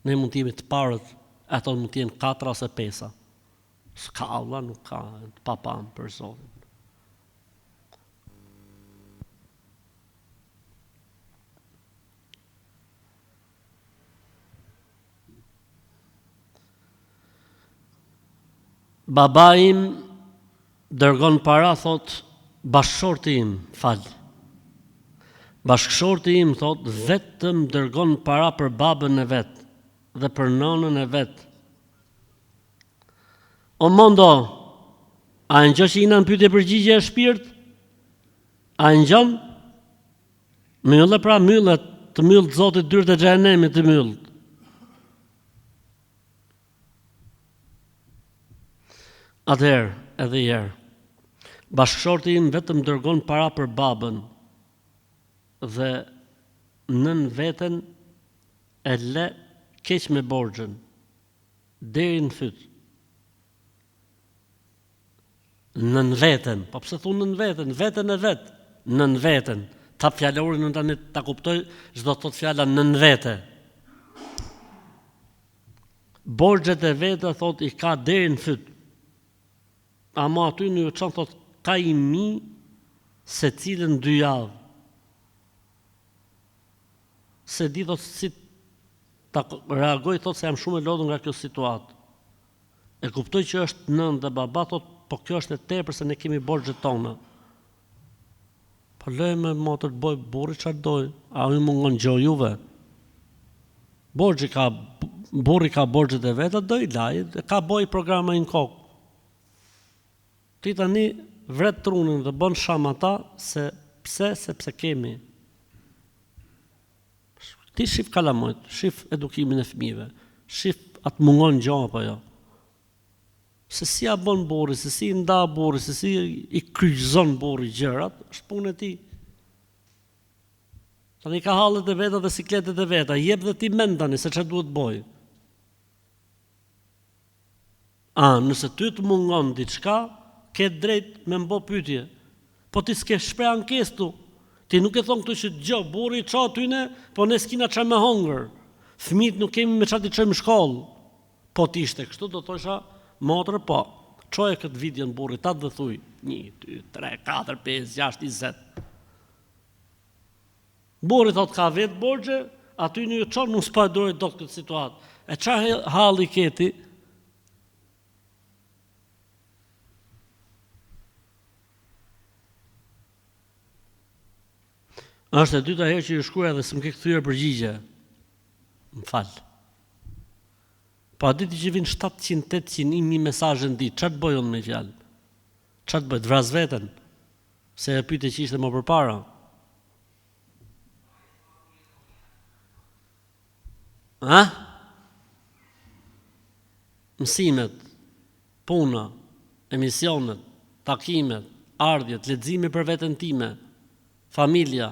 Ne mund të jemi të parët, ato mund të jenë 4 ose 5. S'ka Allah, nuk ka të papam për Zotin. Baba im dërgon para, thot, bashkëshorti im, fal. Bashkëshorti im, thot, vetëm dërgon para për babën e vet dhe për nënën e vet. O mondo, a në gjë që ina në pyetje përgjigje e shpirt? A në gjën? Myllë pra, myllët, të myllët Zotit dyert e xhehenemit të myllët. Atëherë, edhe herë, bashkëshorti im vetëm dërgon para për babën dhe nën veten e le keq me borxhen deri në fyt. Nën veten, po pse thon nën veten, veten e vet, nën veten. Ta fjalorin unë tani ta kuptoj, çdo thot fjala nën vete. Borxhet e veta thot i ka deri në fyt. Ama aty në çon thot ka i mi se cilën 2 javë. Se di thot si ta reagoj thot se jam shumë e lodhur nga kjo situatë. E kuptoj që është nën dhe baba thot po kjo është e tepër se ne kemi borxhet tona. Po lej me motër të boj burri çfarë doj, a u mungon gjë juve? Burri ka borxhet e veta, do i laj, ka boj programa në kokë. Ti tani vret trunin dhe bën sham ata se pse, sepse kemi. Ti shif kalamojt, shif edukimin e fëmijëve, shif atë mungon gjë apo jo. Se si ja bën burri, se si nda burri, se si i kryqëzon burri gjërat, është punë e tij. Tani ka hallet e veta dhe sikletet e veta, jep dhe ti mend tani se çfarë duhet bëj. Nëse ty të mungon diçka, ke drejt me mbo pyetje. Po ti s'ke shpre ankesë tu. Ti nuk e thon këtu që gjë, burri ço tyne, po ne s'kina çfarë me hongër. Fëmijët nuk kemi me çfarë të çojmë në shkollë. Po ti ishte kështu, do thosha motrë, po, çoje këtë videon burrit atë dhe thuj 1, 2, 3, 4, 5, 6, 20. Burri thot ka vetë borxhe, aty në çon nuk s'pa dorë dot këtë situatë. E çfarë halli keti? Është e dyta herë që ju shkruaj dhe s'm ke kthyer përgjigje. M'fal. Po a ditë që vinë 700, 800, 1000 mesazhe në ditë, çfarë të bëj unë me fjalë? Çfarë të bëj? Vras veten. Se e pyete që ishte më përpara. Mësimet, puna, emisionet, takimet, ardhjet, leximi për veten time, familja.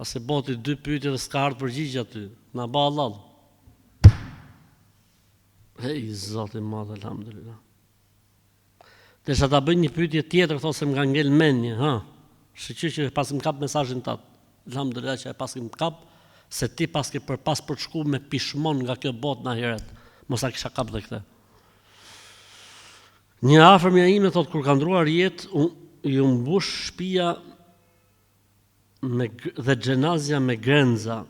Ase boti 2 pyetje dhe s'ka ardhur përgjigje aty. Na ba Allah. Hej, Zoti i madh, alhamdulillah. Desha ta bëj një pyetje tjetër, thosem nga ngel mendje, Shqyr që pas më kap mesazhin tat. Alhamdulillah që e pas më kap, se ti pas ke për shku me pishmon nga kjo botë na heret. Mos a kisha kap dhe këtë. Një afërmja ime thot kur ka ndruar jetë, ju mbush shtëpia dhe xhenazja me grenza.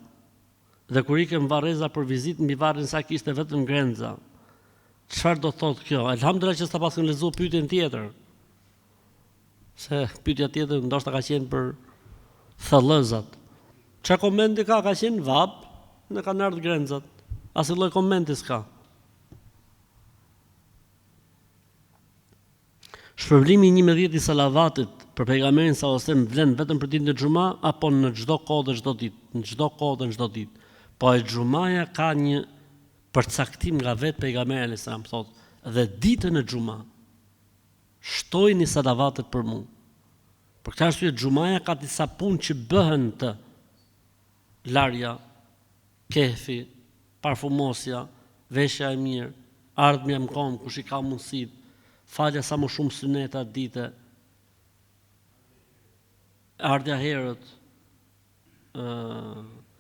Dhe kur ikëm Varreza për vizitë mbi varrin sa kishte vetëm grenza. Çfarë do thotë kjo? Alhamdulillah që s'ta paskën lexuar pyetjen tjetër. Se pyetja tjetër ndoshta ka qenë për thellëzat. Çfarë komenti ka qenë vap, ne kanë ardhur grenzat. Asnjë lloj komenti s'ka. Shpërblimi 11 i salavatit për pejgamberin sallallahu alajhi wasallam vlen vetëm për ditën e xumë apo në çdo kohë dhe çdo ditë, në çdo kohë dhe çdo ditë. Po e xumaja ka një përcaktim nga vetë pejgamberi alayhis salam thotë, dhe ditën e xumë shtojini salavatet për mua. Për këtë arsye xumaja ka disa punë që bëhen të larja, kefi, parfumosja, veshja e mirë, ardhmja në kohë kush i ka mundësi, falja sa më shumë syneta dite, ardha herët,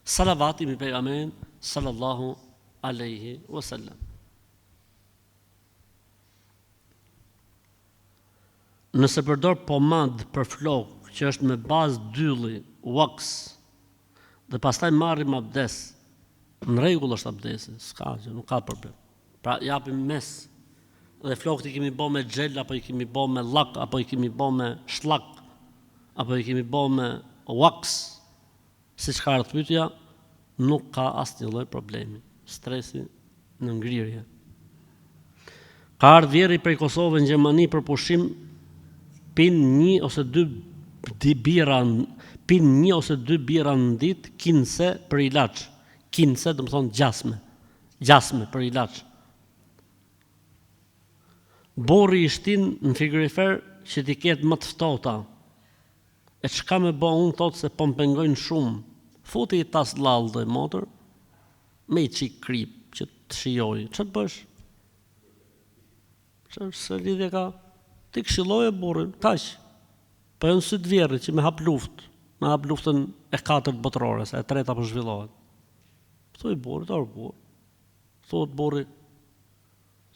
salavati me pejgamberin sallallahu alaihi wasallam. Nëse përdor pomad për flokë që është me bazë dylli, wax, dhe pastaj marrim abdes, në rregull është abdesi, s'ka gjë, nuk ka problem. Pra japim mes. Dhe flokët i kemi bë me xhel, apo i kemi bë me llak, apo i kemi bë me shlak, apo i kemi bë me wax, siç ka ardhur pyetja, nuk ka asnjë lloj problemi. Stresi në ngrirje. Ka ardhur vjerri prej Kosovës në Gjermani për pushim, pin 1 ose 2 bira, pinë 1 ose 2 bira në ditë, kinse për ilaç. Kinse, do të thonë gjasme. Gjasme për ilaç. Borri i shtin në frigorifer që t'i ketë më të ftohta. E çka më bë unë thotë se po më pengojnë shumë. Futi i tas lallë dhe motor, me i qik krip që të shijoj. Që të bësh? Që se lidhje ka? Ti këshilloje burrin, kaq. Po e në sy të vjerrit që me hap luftë. Me hap luftën e 4 botërore, se e 3 po zhvillohet. Thuaj burrit, orë burr. Thuhet burri,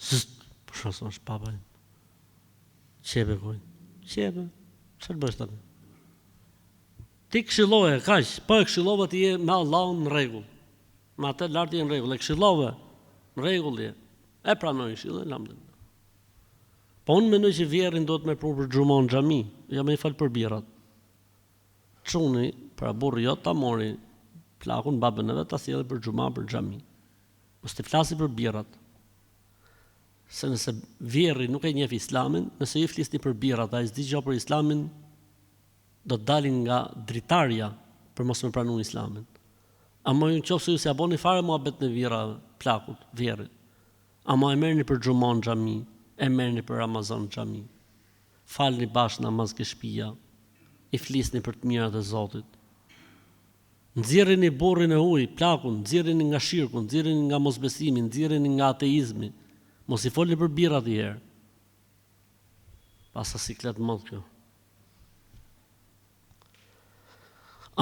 për shkak është papa. Qebe kujnë. Qebe. Çfarë bësh tani? Ti këshilloje, kaq, po e këshillove ti je me Allahun në rregull. Me atë lart je në rregull, e këshillove në rregull je. E pranoj këshillën, alhamdulillah. Po unë mendoj që vjerrin duhet me prunë për xhumon në xhami, jo me i fal për birrat. Çuni, pra burri jot ta mori plakun babën e vet ta sjellë për xhuma për xhami. Mos të flasi për birrat. Se nëse vjerri nuk e njeh Islamin, nëse i flisni për birrat, ai s'di gjë për Islamin, do të dalin nga dritarja për mos më pranuar Islamin. Ama ju nëse ju s'ja boni fare muhabet në vira plakut, vjerrit. Ama e merrni për xhumon në xhami, e merrni për Ramazan në xhami. Falni bashkë namaz ke shtëpia, i flisni për të mirat e Zotit. Nxjerrini burrin e huaj, plakun, nxjerrini nga shirku, nxjerrini nga mosbesimi, nxjerrini nga ateizmi. Mos i folni për birrat i herë. Pasa siklet mod kjo.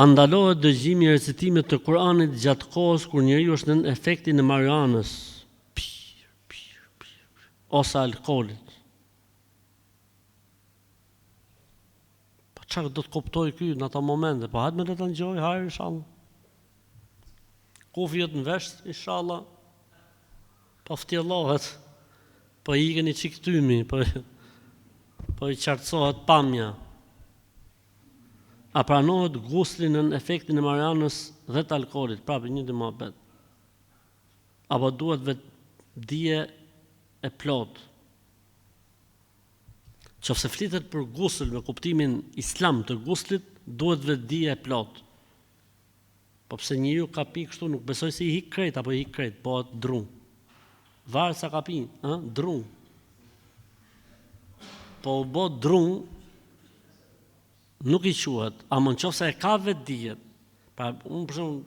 Andalohet dëgjimi i recitimit të Kuranit gjatë kohës kur njeriu është në efektin e marijuanës, ose alkoolit. Po çfarë do të kuptoj ky në ato momente? Po hajtë me të ngjoj, hajë inshallah. Kufjet në vesh, inshallah. Po ftjellohet. Po i ikën i çiktymi, po i qartësohet pamja. A pranohet gusli në efektin e marijuanës dhe të alkoolit, prapë një të muhabet. Apo duhet vetë dije e plot. Qofse flitet për gusl me kuptimin islam të guslit, duhet vetë dije e plot. Po pse njeriu ka pi kështu, nuk besoj se i hik krejt apo i hik krejt, bëhet dru. Varet sa ka pi, dru. Po u bë dru, nuk i quhet, ama nëse e ka vetë dijet. Pra unë për shembull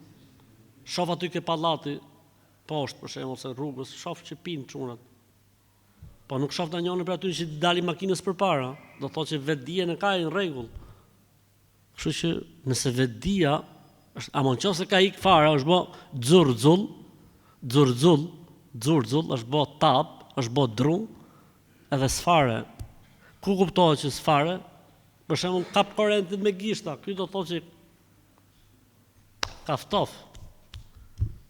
shoh aty ke pallati poshtë për shembull se rrugës, shoh që pinë çunat. Po nuk shoh ndonjërin për aty që dali makinës përpara, do thotë që vetë dijen e ka në rregull. Kështu që nëse vetë dija është, ama nëse ka ik fare, është bë xurxull, është bë tap, është bë dru, edhe sfare. Ku kuptohet që sfare? Për shembull, kap korrentin me gishta, ky do thotë që ka ftof.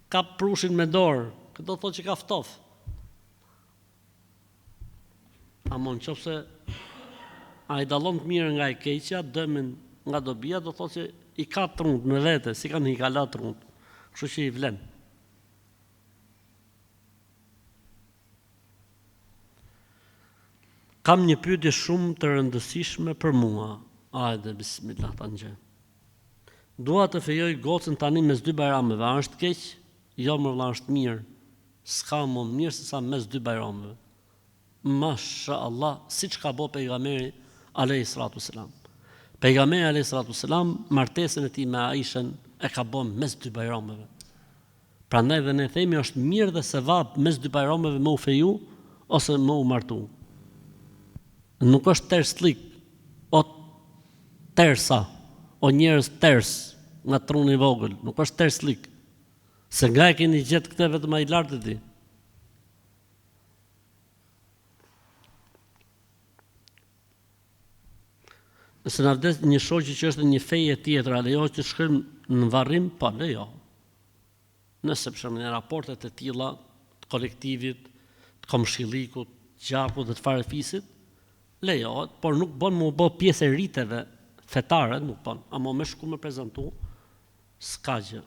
Kap prushin me dorë, ky do thotë që ka ftof. Ama nëse ai dallon të mirë nga e keqja, dëmin nga dobia, do thotë që i ka trunt me vete, si kanë i kala trunt. Kështu që i vlen. Kam një pyetje shumë të rëndësishme për mua. Hajde, bismillah ta ngjë. Dua të fejoj gocën tani mes 2 bajrameve. A është keq? Jo, më vëlla, është mirë. S'ka më mirë se sa mes 2 bajrameve. Mashallah, siç ka bëu pejgamberi alayhis salatu selam. Pejgamberi alayhis salatu selam martesën e tij me Aishën e ka bën mes 2 bajrameve. Prandaj dhe ne themi është mirë dhe sevap mes 2 bajrameve me u feju ose me u martu. Nuk është terslik, o tersa, o njerëz ters nga truni i vogël, nuk është terslik. Se nga e keni gjetë këtë vetëm ai lartë ti. Nëse na vdes një shoqë që është në një feje tjetër, a lejohet të shkojmë në varrim? Po, lejo. Nëse për shembull në raportet e tilla të kolektivit, të komshillikut, gjakut dhe të farefisit, lejohet, por nuk bën më bë pjesë e riteve fetare, nuk bën, ama më shku me prezantu, s'ka gjë.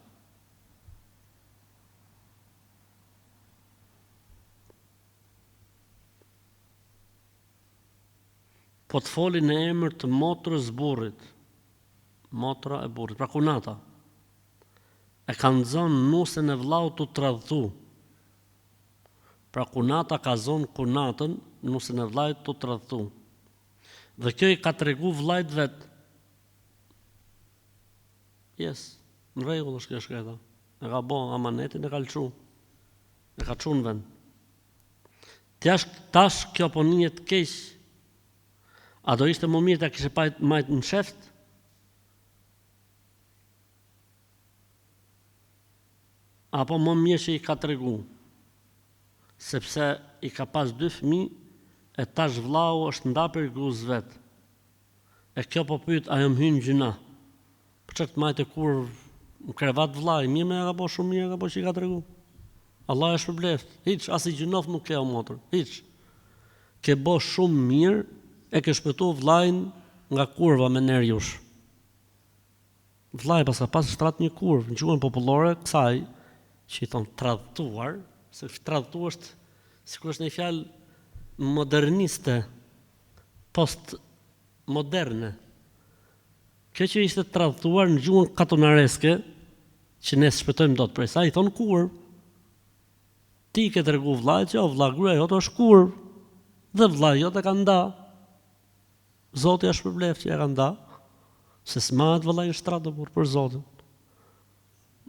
Po të foli në emër të motrës burrit, motra e burrit, pra kunata. E kanë zonë nusën e vllaut të tradhtu. Pra kunata ka zonë kunatën, nusën e vllait të tradhtu. Dhe kjo i ka tregu vllait vet. Në rregull është kjo shkreta. E ka bo amanetin, e ka lçu. E ka çu në vend. Tash kjo po njët keq. A do ishte më mirë ta kishe majt në sheft? Apo më mirë që i ka tregu? Sepse i ka pas 2 fëmijë e tash vllau është nda për gruz vet. E kjo po pyet, a jam hyn gjuna? Për çka të majte kur në krevat vllai, mirë me ka po shumë mirë, ka po që i ka tregu. Allah e shpërbleft. Hiç, as i gjunof nuk ke o motër. Hiç. Ke bo shumë mirë, e ke shpëtu vllajin nga kurva me nerjush. Vllai pas ka pas shtrat një kurvë, në gjuhën popullore kësaj, që i thonë tradhtuar, se tradhtu është, sikur është një fjalë moderniste, post-moderne. Kjo që ishte tradhtuar në gjuhën katonareske, që ne shpëtojmë dot prej saj, i thonë kurvë. Ti ke tregu vllajt që o vlla gruaja jote është kurvë, dhe vllai jote ka nda. Zoti është shpërbleft që e ka nda, se s'mahet vllai në shtratë për Zotin.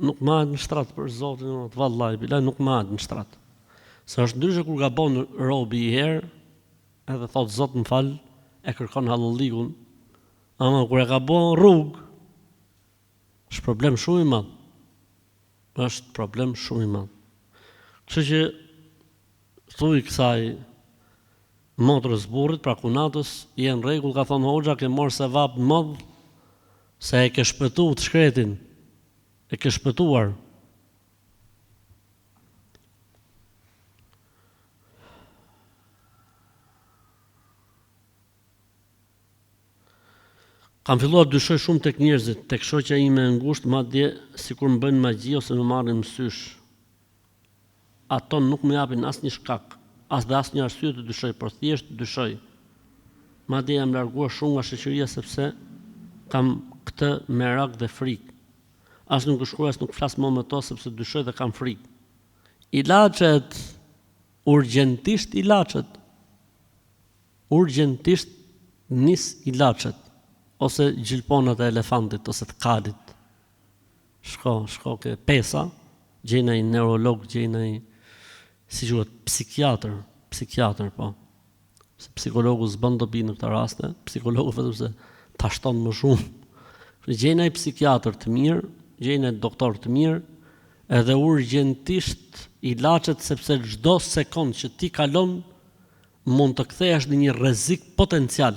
Nuk mahet në shtratë për Zotin, vallai bilaj nuk mahet në shtratë. Se është ndryshe kur gabon robi i herë, edhe thot Zot më fal, e kërkon hallallikun, ama kur e gabon rrugë, është problem shumë i madh. Është problem shumë i madh. Kështu që thuj kësaj motrës burrit, pra kunatës, je në rregull, ka thonë hoxha, ke morë sevap në madh, se e ke shpëtu të shkretin, e ke shpëtuar. Kam filluar të dyshoj shumë tek njerëzit, tek shoqja ime e ngushtë, madje sikur më bëjnë magji ose më marrin mësysh. Ato nuk më japin asnjë shkak, as dhe asnjë arsye të dyshoj, por thjesht të dyshoj. Madje jam larguar shumë nga shoqëria sepse kam këtë merak dhe frikë. As nuk shkruaj, as nuk flas më me to sepse dyshoj dhe kam frikë. Ilaçet, urgjentisht ilaçet. Urgjentisht nis ilaçet, ose gjilponat e elefantit, ose të kalit. Shko ke pesa, gjejna i neurolog, gjejna i si quhet psikiatër po. Se psikologu s'bën dobi në këtë raste, psikologu vetëm se ta shton më shumë. Gjejna i psikiatër të mirë, gjejna i doktor të mirë, edhe urgjentisht ilaçet sepse çdo sekond që ti kalon mund të kthehesh në një rrezik potencial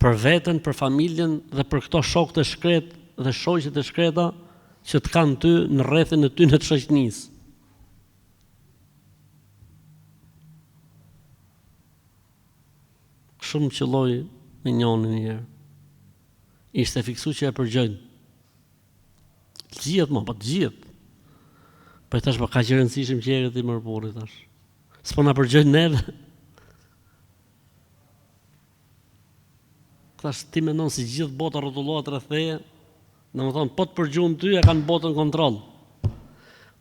për veten, për familjen dhe për këto shokët e shkret dhe shoqjet e shkreta që të kanë ty në rrethin e ty në të shoqënisë. Shumë qëlloj me njënin një herë. Ishte fiksu që e përgjojnë. Gjithë, po të gjithë. Po i thash, po ka që rëndësishëm që e ti mërpuri, thash. S'po na përgjojnë neve. Thash, ti mendon si gjithë bota rrotullohet rreth teje, në më thonë, po të përgjojnë ty, e kanë botën kontrol.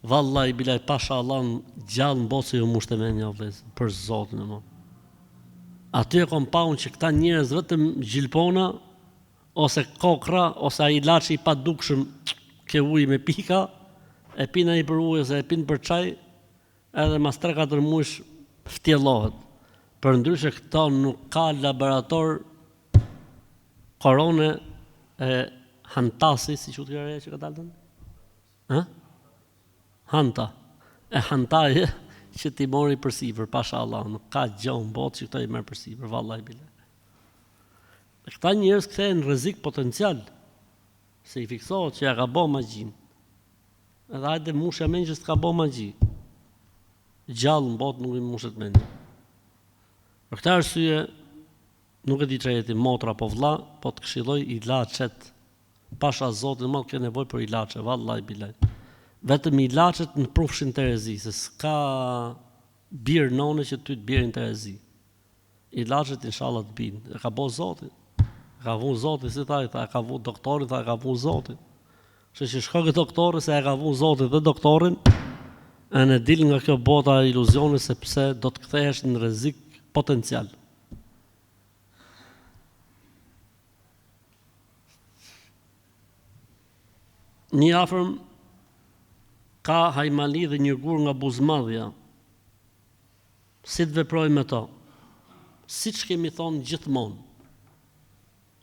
Vallai bilaj, pasha Allah, gjallë në botë se ju mushte me një vlezë, për Zotin e më. Aty e kom paun që këta njerëz vetëm gjilpona, ose kokra, ose a ilaçi i padukshëm, ke ujë me pika, e pina i për ujë, ose e pin për çaj, edhe mas 3-4 muaj ftjellohet. Për ndryshe këta nuk ka laborator korone e hantasi, si që të kërëja që ka dalën? Hanta. E hantaje, që ti mori përsipër, pasha Allah, nuk ka gjohën botë që këto i merë përsipër, vallaj bile. Këta njerëz kthehen në rrezik potencial, se i fiksohet që ja ka bo magjin. Edhe hajde mushja mend që s'ka bo magji. Gjallë në botë nuk i mushet mend. Për këtë arsye, nuk e di çfarë jeti motra apo vlla, po të këshilloj ilaçet. Pasha Zotin, më ke nevojë për ilaçe, vallaj bile. Vetëm ilaçet në prufshin të rezi, se s'ka birë none që ty të birin të rezi. Ilaçet inshallah të binë, e ka bo Zoti. Ka vu Zoti, si tha, e ka vu doktorin, tha e ka vu Zoti. Që shko këtë doktori se e ka vu Zoti dhe doktorin, e në dil nga kjo bota e iluzioni sepse do të kthehesh në rrezik potencial. Një afërm ka hajmali dhe një gur nga buzmadhja. Si të veproj me to? Si që kemi thonë gjithmonë,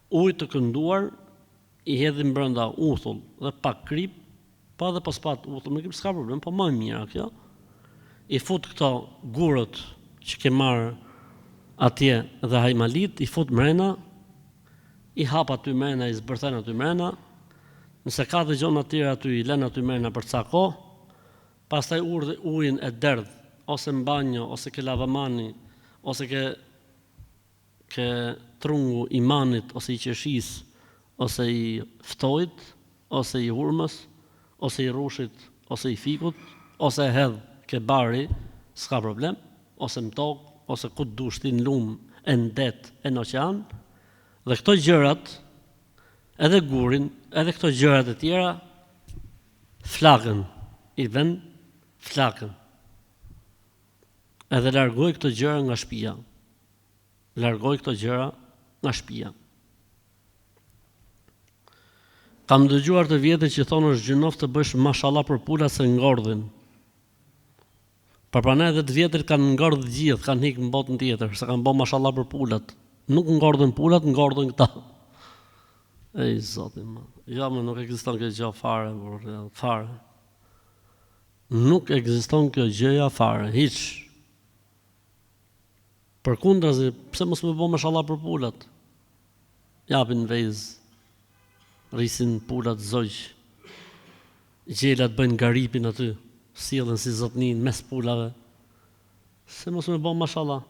ujë të kënduar i hedhim brenda uthull dhe pak krip, pa dhe pas pat uthull, me krip s'ka problem, po më mira kjo. I fut këto gurët që ke marrë atje dhe hajmalit, i fut mrena, i hap aty mrena, i zbërthen aty mrena, nëse ka dhe gjonë atyre aty, i len aty mrena për ca kohë, pastaj urdhë ujin e derdh, ose në banjo, ose ke lavamani, ose ke trungu i manit, ose i qeshis, ose i ftojt, ose i hurmës, ose i rushit, ose i fikut, ose e hedh ke bari, s'ka problem, ose në tokë, ose ku të dush ti në lumë, e në det, e në oqean, dhe këto gjërat, edhe gurin, edhe këto gjërat e tjera, flakën, i vend flakën. Edhe largoj këto gjëra nga shtëpia. Largoj këto gjëra nga shtëpia. Kam dëgjuar të vjetë që thonë është gjënof të bësh mashallah për pulat se ngordhin. Përpana edhe të vjetër kanë ngordh gjithë, kanë hikë në botën tjetër, se kanë bo mashallah për pulat. Nuk ngordhin pulat, ngordhin këta. Ej, zotin, ma. Ja, me nuk ekziston kjo gjë fare, fare. Nuk ekziston kjo gjëja fare, hiç. Përkundrazi, pse mos më bëj mashallah për pulat? Japin vezë, rrisin pulat zogj, gjelat bëjnë garipin aty, sillen si zotnin mes pulave. Se mos më bëj mashallah?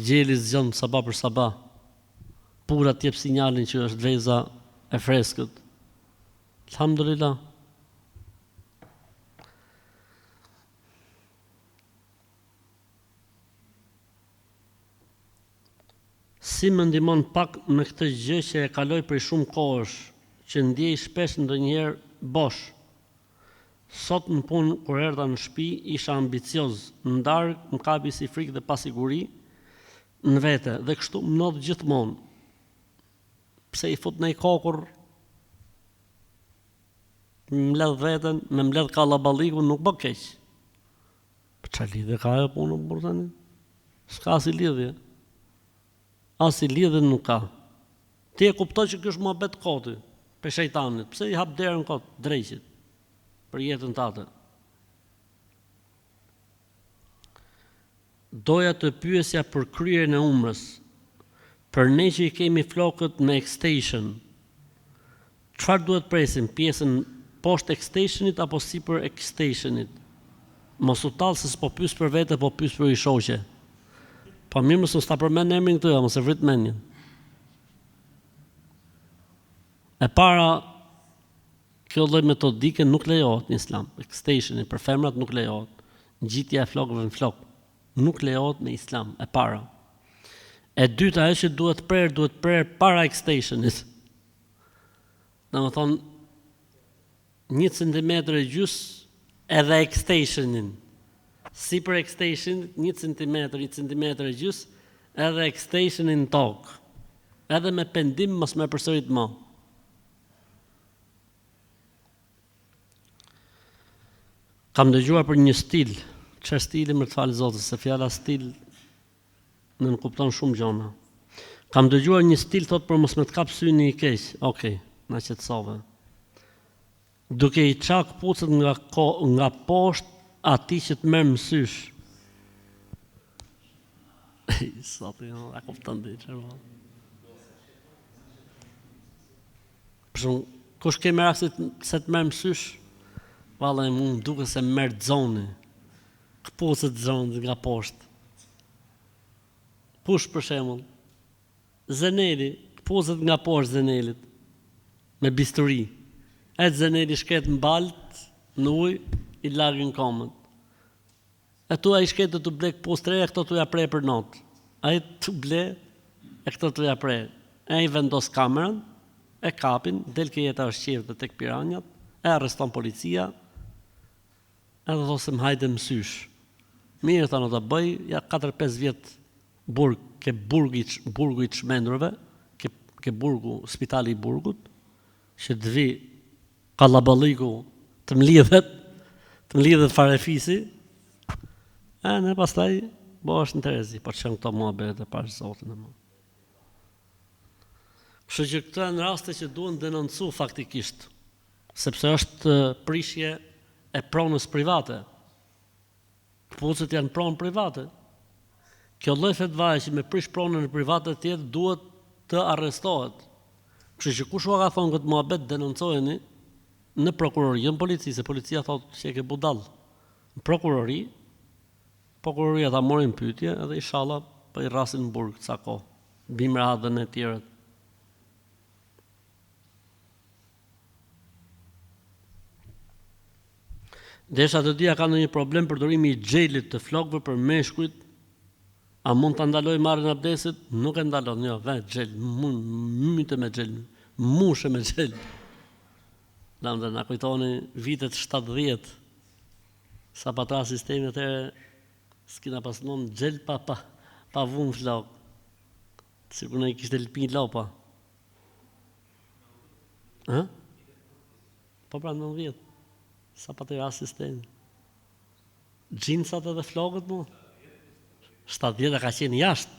Gjeli zgjon sabah për sabah. Pulat jep sinjalin që është veza e freskët. Alhamdulillah. Si më ndihmon pak me këtë gjë që e kaloj prej shumë kohësh, që ndjej shpesh ndonjëherë bosh. Sot në punë kur erdha në shtëpi isha ambicioz, në darkë më kapi si frikë dhe pasiguri në vete dhe kështu më ndodh gjithmonë. Pse i fut në i kokur, më mbledh veten, me mbledh kallaballikun nuk bë keq. Për çfarë lidhje ka ajo punë për tani? S'ka si lidhje. As i lidhje nuk ka. Ti e kuptoj që kjo është muhabet koti, për shejtanit. Pse i hap derën kot drejqit për jetën tate? Doja të pyesja për kryerjen e umrës. Për ne që i kemi flokët me extension, çfarë duhet presim? Pjesën poshtë extensionit apo sipër extensionit? Mos u tall se s'po pyes për vete, po pyes për i shoqe. Po mirë mos ta përmend emrin këtë, mos e vrit mendjen. E para, kjo lloj metodike nuk lejohet në Islam. Extensioni për femrat nuk lejohet. Ngjitja e flokëve në flok nuk lejohet në Islam. E para. E dyta është që duhet prerë para extensionit. Domethënë 1 centimetër e gjys edhe extensionin. Si për extension 1 centimetër, 1 centimetër e gjys edhe extensionin në tokë. Edhe me pendim mos më përsërit më. Kam dëgjuar për një stil, çfarë stili më të falë Zoti, se fjala stil në kupton shumë gjona. Kam dëgjuar një stil thot për mos më të kap syni i keq. Okej, na qetësove. Duke i çak pucët nga poshtë atij që të merr mësysh. Sot a kupton ti çfarë? Për shembull, kush ke merr se të merr mësysh? Vallai më duket se merr xoni. Këpucët xoni nga poshtë. Push për shembull, Zeneli, këpucët nga poshtë Zenelit, me bisturi. E Zeneli shket në balt, në ujë, i lagën komët. E tu a i shket të ble këpucë tre, e këto tu ja prej për notë. A i tu ble, e këto tu ja prej. e i vendos kamerën, e kapin, del ke jeta është qevë dhe tek piranjat, e arreston policia, edhe thosë më hajde mësysh. Mirë tha në të bëj, ja 4-5 vjetë burg, ke burgu i të shmendurve, ke burgu, spitali i burgut, që të vi kallabaliku të mlidhet farefisi, e ne pastaj bo është në Terezi, po që në këto mua beret e pashë zotin e mua. Kështu që këto janë raste që duhen denoncu faktikisht, sepse është prishje e pronës private. Këpucët janë pronë private. Kjo lloj fetvaje që me prish pronën e private tjetë duhet të arrestohet. Kështu që kush ka thonë këtë muhabet denoncojeni në prokurori, jo në polici, se policia thotë që e ke budall. Në prokuroria ta morin pyetje edhe inshallah po i rrasin në burg ca kohë. Bimradhën e tjerët. Desha të dia ka ndonjë problem përdorimi i xhelit të flokëve për meshkujt. A mund ta ndaloj marrjen e abdesit? Nuk e ndalon, jo, vetë xhel, myte me xhel, mushe me xhel. Na kujtoni vitet 70. Sa patra sistemi atëre s'kina pasnon xhel pa vun flok. Sikur ne kishte lpin lopa. Ë? Po pra 90. Sa pa të rast sistemi. Gjinësat edhe flokët mu? 70 ka qenë jashtë.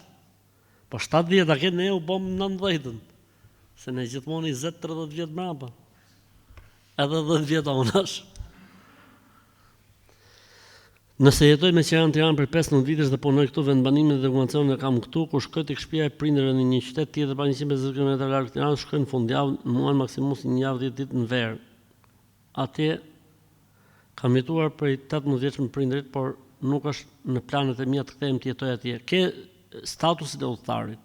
Po 70 a kenë ne u bom 90-ën. Se ne gjithmonë 20-30 vjetë mrapa. Edhe 10 vjetë onash. Nëse jetoj me qeran Tiranë për 15 vitesh dhe punoj këtu, vendbanimin dhe dokumentacionin e kam këtu, kur shkoj tek shtëpia e prindërve në një qytet tjetër pa 150 km larg Tiranës, shkoj në fundjavë, muan maksimus një javë 10 ditë në verë. Atje kam jetuar prej 18 vjeç me prindërit, por nuk është në planet e mia të kthehem të jetoj atje. Ke statusin e udhëtarit.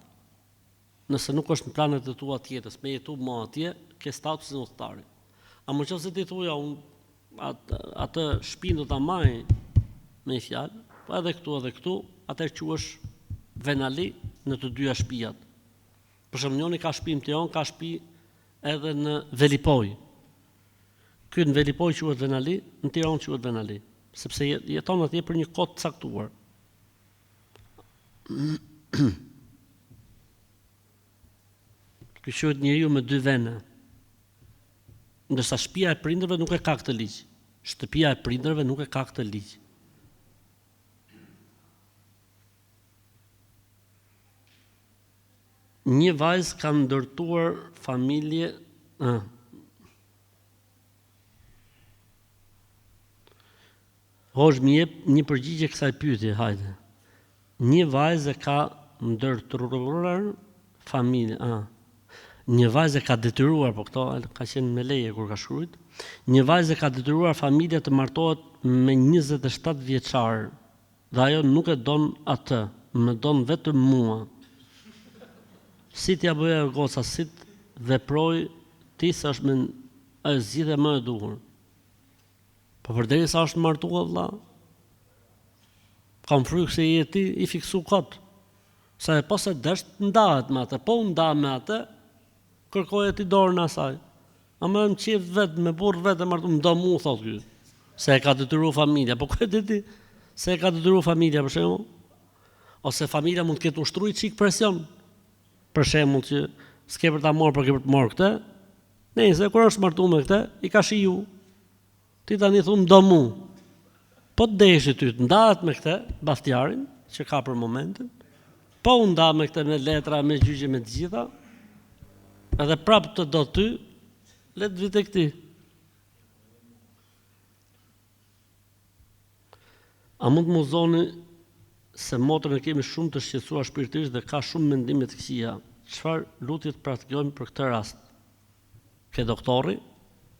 Nëse nuk është në planet e tua të jetës, me jetu më atje, ke statusin e udhëtarit. A më qoftë se ti thuja atë shtëpinë do ta maj me fjalë, po edhe këtu, atëherë quhesh venali në të dyja shtëpiat. Për shembull, njëri ka shtëpi në Tiranë, ka shtëpi edhe në Velipoj. Ky në Velipoj quhet venali, në Tiranë quhet venali, sepse jeton atje për një kohë të caktuar. Ky quhet njeriu me dy vene. Ndërsa shtëpia e prindërve nuk e ka këtë ligj. Shtëpia e prindërve nuk e ka këtë ligj. Një vajzë ka ndërtuar familje, Hoxh, më jep një përgjigje kësaj pyetje, hajde. Një vajzë ka ndërtuar familje, Një vajzë ka detyruar, po këto ka qenë me leje kur ka shkruajt. Një vajzë ka detyruar familje të martohet me 27 vjeçar, dhe ajo nuk e don atë, më don vetëm mua. Si t'ja bëja goca, si të veproj ti sa është zgjidhja më e duhur. Po përderisa është martuar vëlla, kam frikë se je ti i fiksu kot. Sa e pas e desh ndahet me atë, po nda me atë, kërkoje ti dorën asaj. A më qef vetë me burr vetë martu, më do mu thot ky. Se e ka detyruar familja, po ku e di ti? Se e ka detyruar familja për shembull? Ose familja mund të ketë ushtruar çik presion. Për shembull që s'ke për ta marrë, por ke për të marrë këtë. Nëse kur është martuar me këtë, i ka shiju. Ti tani thon do mu. Po të deshi ty të ndahet me këtë baftjarin që ka për momentin. Po u nda me këtë me letra, me gjyqje, me të gjitha. Edhe prap të do ty, le të vi tek ti. A mund të më zoni se motrën e kemi shumë të shqetësuar shpirtërisht dhe ka shumë mendime të këqija. Çfarë lutje të praktikojmë për këtë rast? Ke doktori,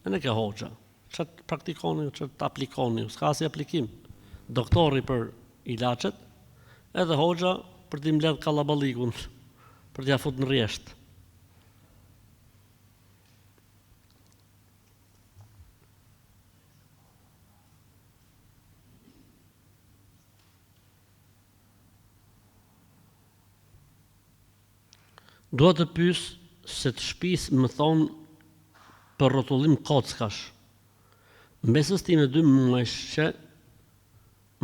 e ne ke hoxha. Çfarë praktikoni, çfarë të aplikoni, s'ka si aplikim. Doktori për ilaçet, edhe hoxha për t'i mbledh kallaballikun, për t'ia fut në rresht. Dua të pyes se të shtëpisë më thonë për rrotullim kockash. Mbesës time 2 muajsh që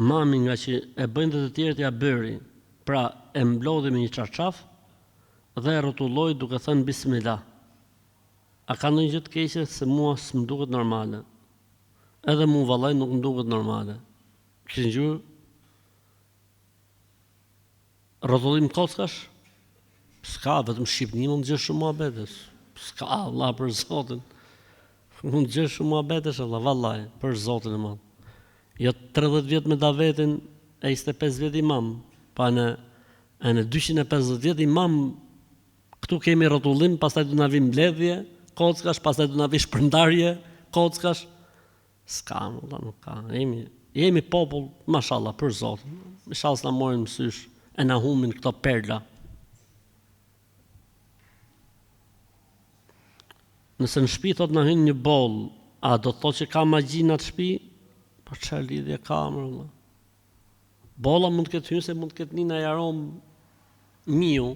mami nga që e bëjnë të tjerët ja bëri, pra e mblodhi me një çarçaf dhe e rrotulloi duke thënë bismillah. A ka ndonjë gjë të keqe se mua s'm duket normale? Edhe mu vallaj nuk më duket normale. Kishin gjur rrotullim kockash? S'ka, vetëm shqipni mund të gjesh shumë muhabetes. S'ka, Allah për Zotin. Mund të gjesh shumë muhabetes, Allah, vallaj, për Zotin e madh. Jo 30 vjet me davetin e 25 vjet imam, pa në 250 vjet imam këtu kemi rrotullim, pastaj do na vi mbledhje, kockash, pastaj do na vi shpërndarje, kockash. S'ka, Allah, nuk ka. Jemi popull, mashallah, për Zotin. Inshallah s'na morin mësysh e na humbin këto perla. Nëse në shtëpi thot na hyn një boll, a do të thotë që ka magji në atë shtëpi? Po çfarë lidhje ka më valla? Bolla mund të ketë hyrë se mund të ketë një arom miu,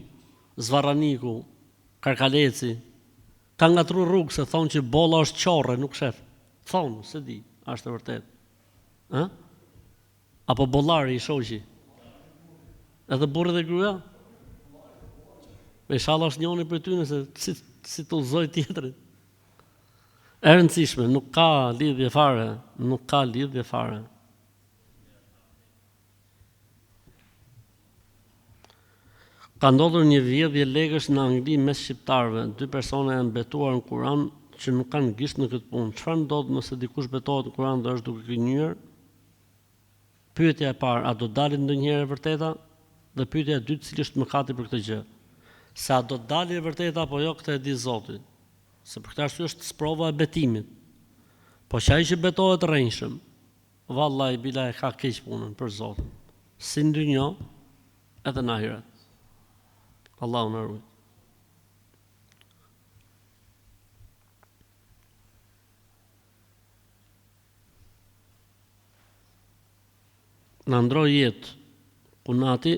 zvarraniku, karkaleci. Ka ngatruar rrugë se thonë që bolla është qorre, nuk shef. Thonë, se di, është e vërtet. Ë? Apo bollari i shoqi? Edhe burrë dhe gruaja? Inshallah është njëri për ty nëse si të udhëzoj tjetrin. E rëndësishme, nuk ka lidhje fare, nuk ka lidhje fare. Ka ndodhur një vjedhje legësh në Angli mes shqiptarëve, 2 persona janë betuar në Kur'an që nuk kanë gisht në këtë punë. Çfarë ndodh nëse dikush betohet në Kur'an dhe është duke gënjur? Pyetja e parë, a do dalin ndonjëherë e vërteta? Dhe pyetja e dytë, cili është mëkati për këtë gjë? Se a do të dalë e vërteta apo jo, këtë e di Zoti. Se për këtë arsye është sprova e betimit. Po që ai që betohet rrenjshëm, vallahi bila e ka keq punën për Zotin. Si në dynjë, edhe në ahiret. Allahu na ruaj. Në ndroi jetë punati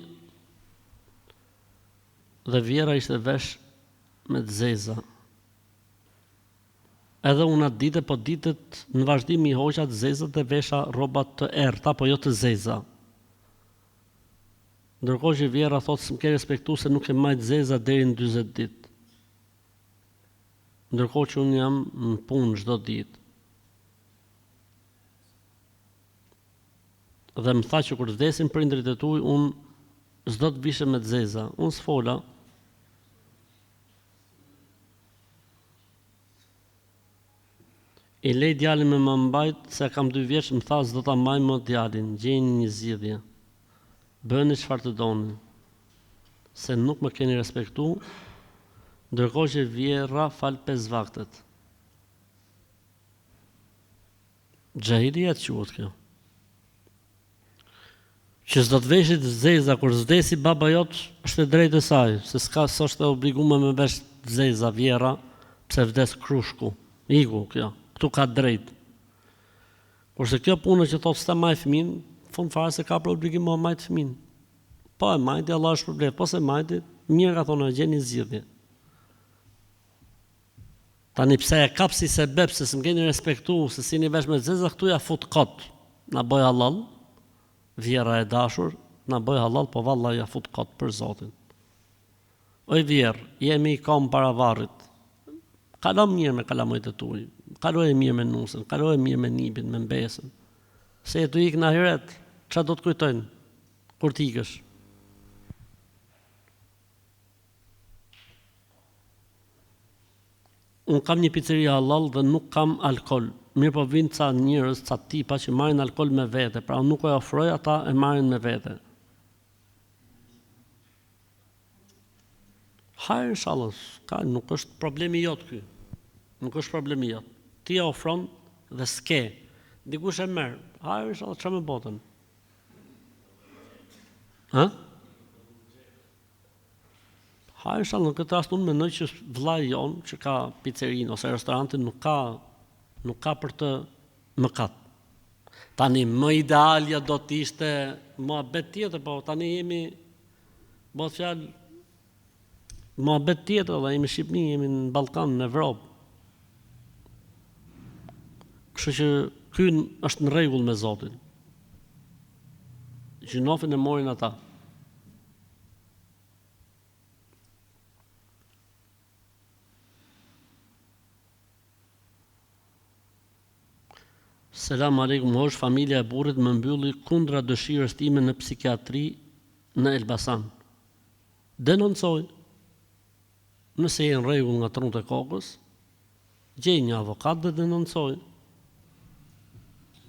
dhe vjera ishte vesh me të zeza. Edhe unë atë ditë, po ditët në vazhdim i hoqa të zezat dhe vesha rrobat të errta, po jo të zeza. Ndërkohë që vjera thotë s'm ke respektu se nuk e majt zeza deri në 40 ditë. Ndërkohë që unë jam në punë çdo ditë. Dhe më tha që kur vdesin prindrit e tuaj, unë s'do të vishem me të zeza. Unë s'fola. I lej djalin me më mbajt, se kam 2 vjeç, më tha s'do ta mbaj më djalin, gjeni një zgjidhje. Bëni çfarë të doni, se nuk më keni respektu, ndërkohë që vjera fal 5 vaktet. Xhahilia quhet kjo. Që s'do të veshit zeza kur s'vdesi baba jot, është e drejtë e saj, se s'është obliguar me vesh zeza vjera, pse vdes krushku. Iku kjo. Këtu ka drejt. Kurse kjo punë që thotë s'ta maj fëmin, fund fare se ka për obligim më majt fëmin. Po e majti, Allah është problem. Po se majti, mirë ka thonë, gjeni zgjidhje. Tani pse e kap si sebeb se s'm keni respektu, se si një vesh me zeza, këtu ja fut kot. Na bëj halal, vjera e dashur, na bëj halal, po valla ja fut kot për Zotin. Oj vjerë, jemi i kam para varrit. Kalo mirë me kalamojt e tuaj, kalo e mirë me nusën, kalo e mirë me nipin, me mbesën. Se e tu ik në ahiret, çfarë do të kujtojnë kur t'ikësh? Unë kam një pizzeria halal dhe nuk kam alkol. Mirë po vinë ca njerëz, ca tipa që marrin alkol me vete, pra unë nuk e ofroj, ata e marrin me vete. Hajë inshallah, nuk është problemi jot ky. Nuk është problemi jot. Ti e ofron dhe s'ke. Dikush e merr. Hajë inshallah, çfarë më botën? Ha? Hajë inshallah, në këtë rast unë mendoj që vllai jon që ka pizzerinë ose restorantin nuk ka për të mëkat. Tani më idealja do të ishte mohabet tjetër, po tani jemi bëhet fjalë muhabet tjetër, dhe jemi në Shqipëni, jemi në Ballkan, në Evropë. Kështu që ky është në rregull me Zotin. Gjinofin e morin ata. Selam aleikum, hosh, familja e burrit më mbylli kundra dëshirës time në psikiatri në Elbasan. Denoncoj. Nëse je në rregull nga trunët e kokës, gjej një avokat dhe denoncoj.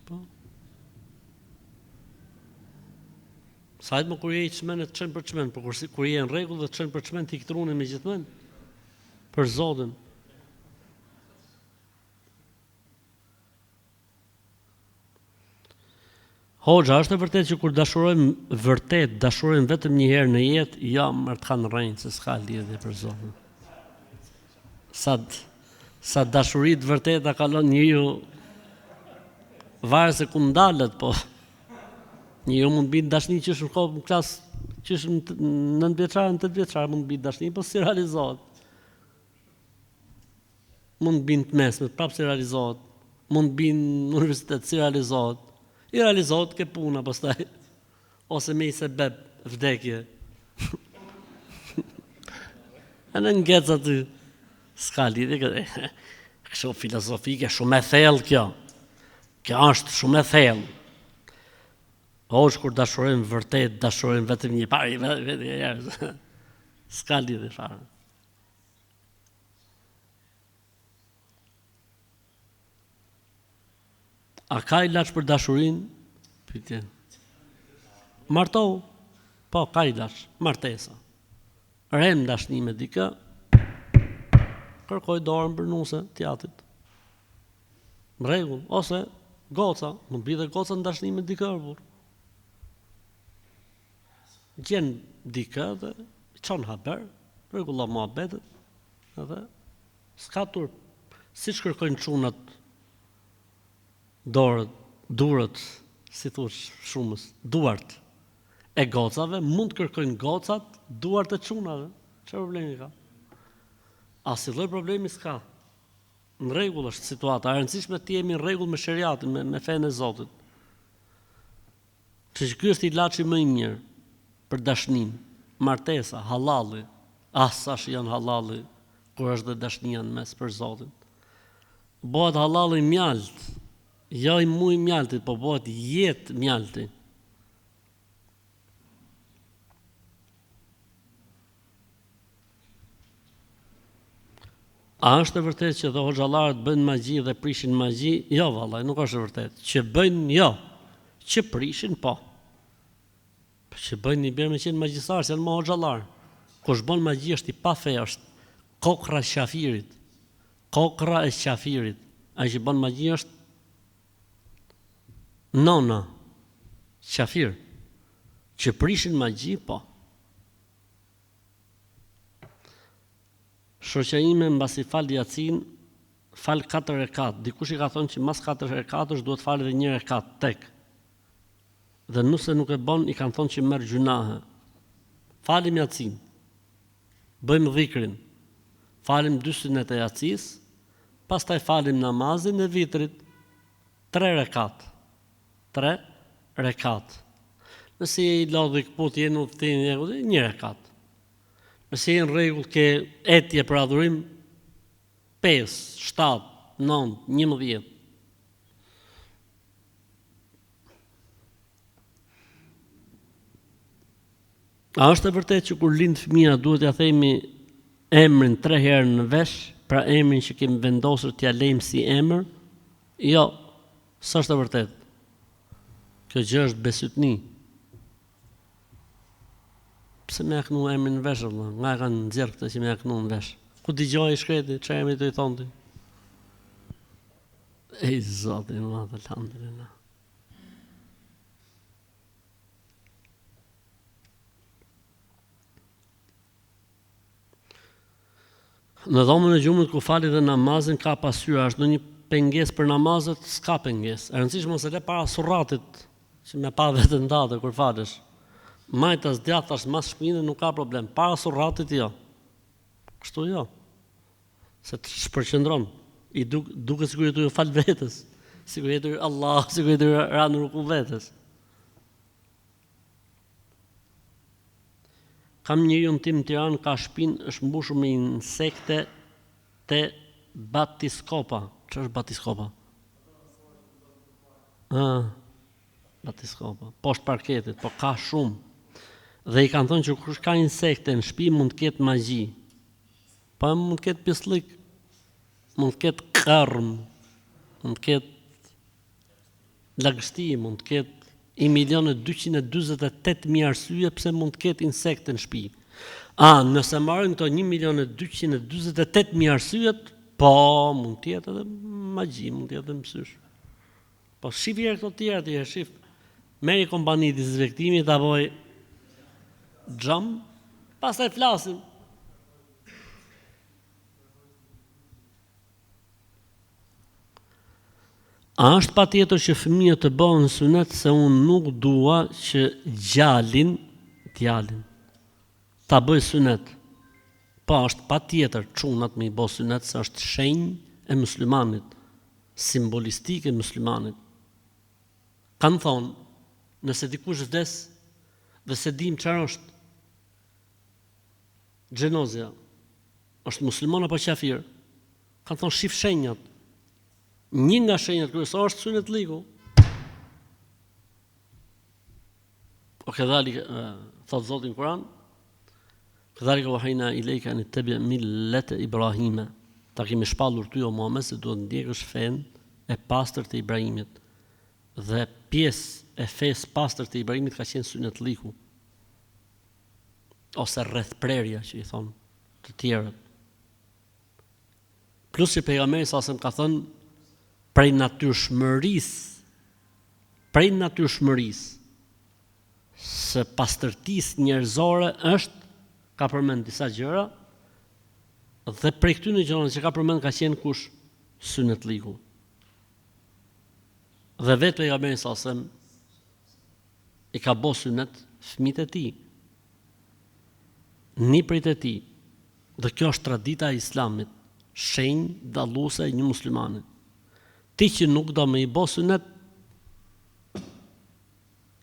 Po. Sajt më kur je i çmen e të çën për çmen, por kur je në rregull dhe të çën për çmen ti këtrunin me gjithmonë. Për Zotin. Hoxha, është e vërtet që kur dashurojmë vetëm një herë në jetë, ja më të kanë rënë se s'ka lidhje për Zotin. Sa dashuri të vërteta kalon njeriu, varet se ku ndalet, po. Njeriu mund të bëjë dashni që është në klasë, që është në 9 vjeçare, në 8 vjeçare mund të bëjë dashni, po si realizohet. Mund të bëjë të mesme, prapë si realizohet. Mund të bëjë në universitet, si realizohet. I realizohet ke puna pastaj, ose me i sebeb vdekje. E në ngec aty, s'ka lidhje, kështu filozofike, shumë e thellë kjo. Kjo është shumë e thellë. Hoxh kur dashurojmë vërtet, dashurojmë vetëm një pari, s'ka lidhje fare. A ka ilaç për dashurinë? Pyetje. Martohu. Po, ka ilaç, martesa. Rem dashni me dikë, kërkoj dorën për nuse të jatit. Në rregull, ose goca, mund bie dhe goca në dashni me dikë burr. Gjen dikë dhe çon haber, rregullon muhabetet, edhe s'ka turp. Siç kërkojnë çunat durët, si thush shumës, duart e gocave, mund të kërkojnë gocat duart e çunave. Çfarë problemi ka? Asnjë problemi s'ka. Në rregull është situata, e rëndësishme të jemi në rregull me sheriatin, me fenë e Zotit. Kështu që ky është ilaçi më i mirë për dashnin, martesa, hallalli. Sa janë hallalli kur është dhe dashnia në mes për Zotin. Bëhet hallalli mjalt. Jo i muj mjaltit, po bëhet jetë mjalti. A është e vërtet që dhe hoxhallarët bëjnë magji dhe prishin magji? Jo, vallaj, nuk është e vërtet. Që bëjnë, jo. Që prishin, po. Që bëjnë një bjerë me qenë magjisarë, se janë më hoxhallarë. Kush bën magji është i pa fe, është kokra e qafirit. Kokra e qafirit. Ai që bën magji është nona, qafir, që prishin magji, po. Shoqja ime mbasi fal Yacin, fal 4 rekat. Dikush i ka thonë që mas 4 rekatësh duhet fal edhe 1 rekat tek. Dhe nëse nuk e bën, i kanë thonë që merr gjunahe. Falim Yacin. Bëjmë dhikrin. Falim 2 sunet e Yacis, pastaj falim namazin e vitrit 3 rekat. 3 rekat. Nëse je i lodhë këput, je në udhëtim, 1 rekat. Nëse je në rregull ke etje për adhurim, 5, 7, 9, 11. A është e vërtet që kur lind fëmia duhet ja themi emrin 3 herë në vesh, pra emrin që kemi vendosur t'ja lejmë si emër? Jo, s'është e vërtet. Kjo gjë është besytni. Pse më aknu emrin në vesh, nga e kanë nxjerrë këtë që më aknu në vesh? Ku dëgjoj shkreti, çfarë emri do i thonte? Ej Zoti, më alhamdulillah. Në dhomën e gjumit ku fali dhe namazin ka pasyra, është ndonjë pengesë për namazet, s'ka pengesë. E rëndësishme mos e le para surratit, që me pa vetën datë kur falesh. Majtas djathtash mas shpinën nuk ka problem, para surratit jo. Kështu jo. Se të shpërqendron. I duke sikur jetu fal vetës. Sikur jetu Allah, sikur jetu ranë ruku vetës. Kam njeriu tim në Tiranë, ka shtëpinë është mbushur me insekte te batiskopa. Ç'është batiskopa? Batiskopa. Poshtë parketit, po ka shumë. Dhe i kanë thënë që kush ka insekte në shtëpi mund të ketë magji. Po mund të ketë pislik, mund të ketë karm, mund të ketë lagështi, mund të ketë 1.248.000 arsye pse mund të ketë insekte në shtëpi. Nëse marrin këto 1.248.000 arsyet, po mund të jetë edhe magji, mund të jetë edhe mësysh. Po shif herë këto tjera, shif. Merri kompani dezinfektimi ta voj xham, pastaj flasim. A është patjetër që fëmijët të bëhen sunet se unë nuk dua që djalin ta bëj sunet. Po është patjetër çunat me i bë sunet se është shenjë e muslimanit, simbolistike e muslimanit. Kanë thonë, nëse dikush vdes dhe se dim çfarë është xhenozja, është musliman apo kafir, kanë thonë shif shenjat. Një nga shenjat kryesore është sunetliku. O kedhalik, thot Zoti në Kur'an, kedhalik wahayna ilayka an tattabi' millata Ibrahima. Ta kemi shpallur ty o Muhammed se duhet ndjekësh fen e pastër të Ibrahimit. Dhe pjesë e fesë pastër të Ibrahimit ka qenë sunetliku. Ose rrethprerja që i thonë të tjerët. Plus që pejgamberi sa ka thënë prej natyrshmërisë së pastërtisë njerëzore është, ka përmend disa gjëra, dhe prej këtyre gjërave që ka përmend ka qenë kush? Sunetliku. Dhe vetë pejgamberi sa i ka bë sunet fëmijët e tij, niprit e tij. Dhe kjo është tradita e Islamit, shenjë dalluese e një muslimani. Ti që nuk do me i bë sunet,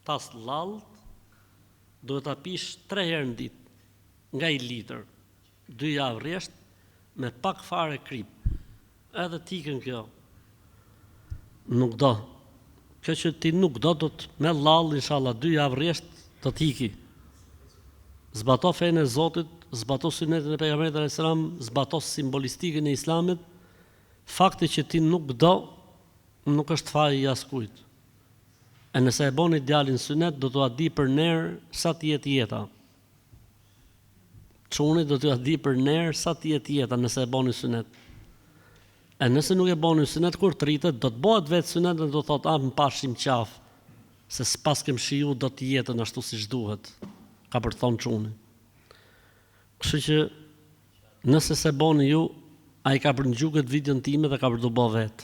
tas lallët, duhet ta pish 3 herë në ditë, nga 1 litër, 2 javë rresht, me pak fare krip. Edhe tikën kjo. Nuk do. Kjo që ti nuk do të me lallë, inshallah, 2 javë rresht, të tiki. Zbato fenë e Zotit, zbato sunetin e pejgamberit alayhis salam, zbato simbolistikën e Islamit. Fakti që ti nuk do, nuk është faji i askujt. E nëse e boni djalin sunet, do t'ua di për nerë sa të jetë jeta. Çuni do t'ua di për nerë sa të jetë jeta nëse e boni sunet. E nëse nuk e boni sunet, kur të rritet, do të bëhet vetë sunet dhe do thotë, më pashim qaf, se s'pas kem shiju do të jetën ashtu siç duhet. Ka për të thonë çuni. Kështu që nëse se boni ju, ai ka për ngjuket videon time dhe ka për të bë vetë.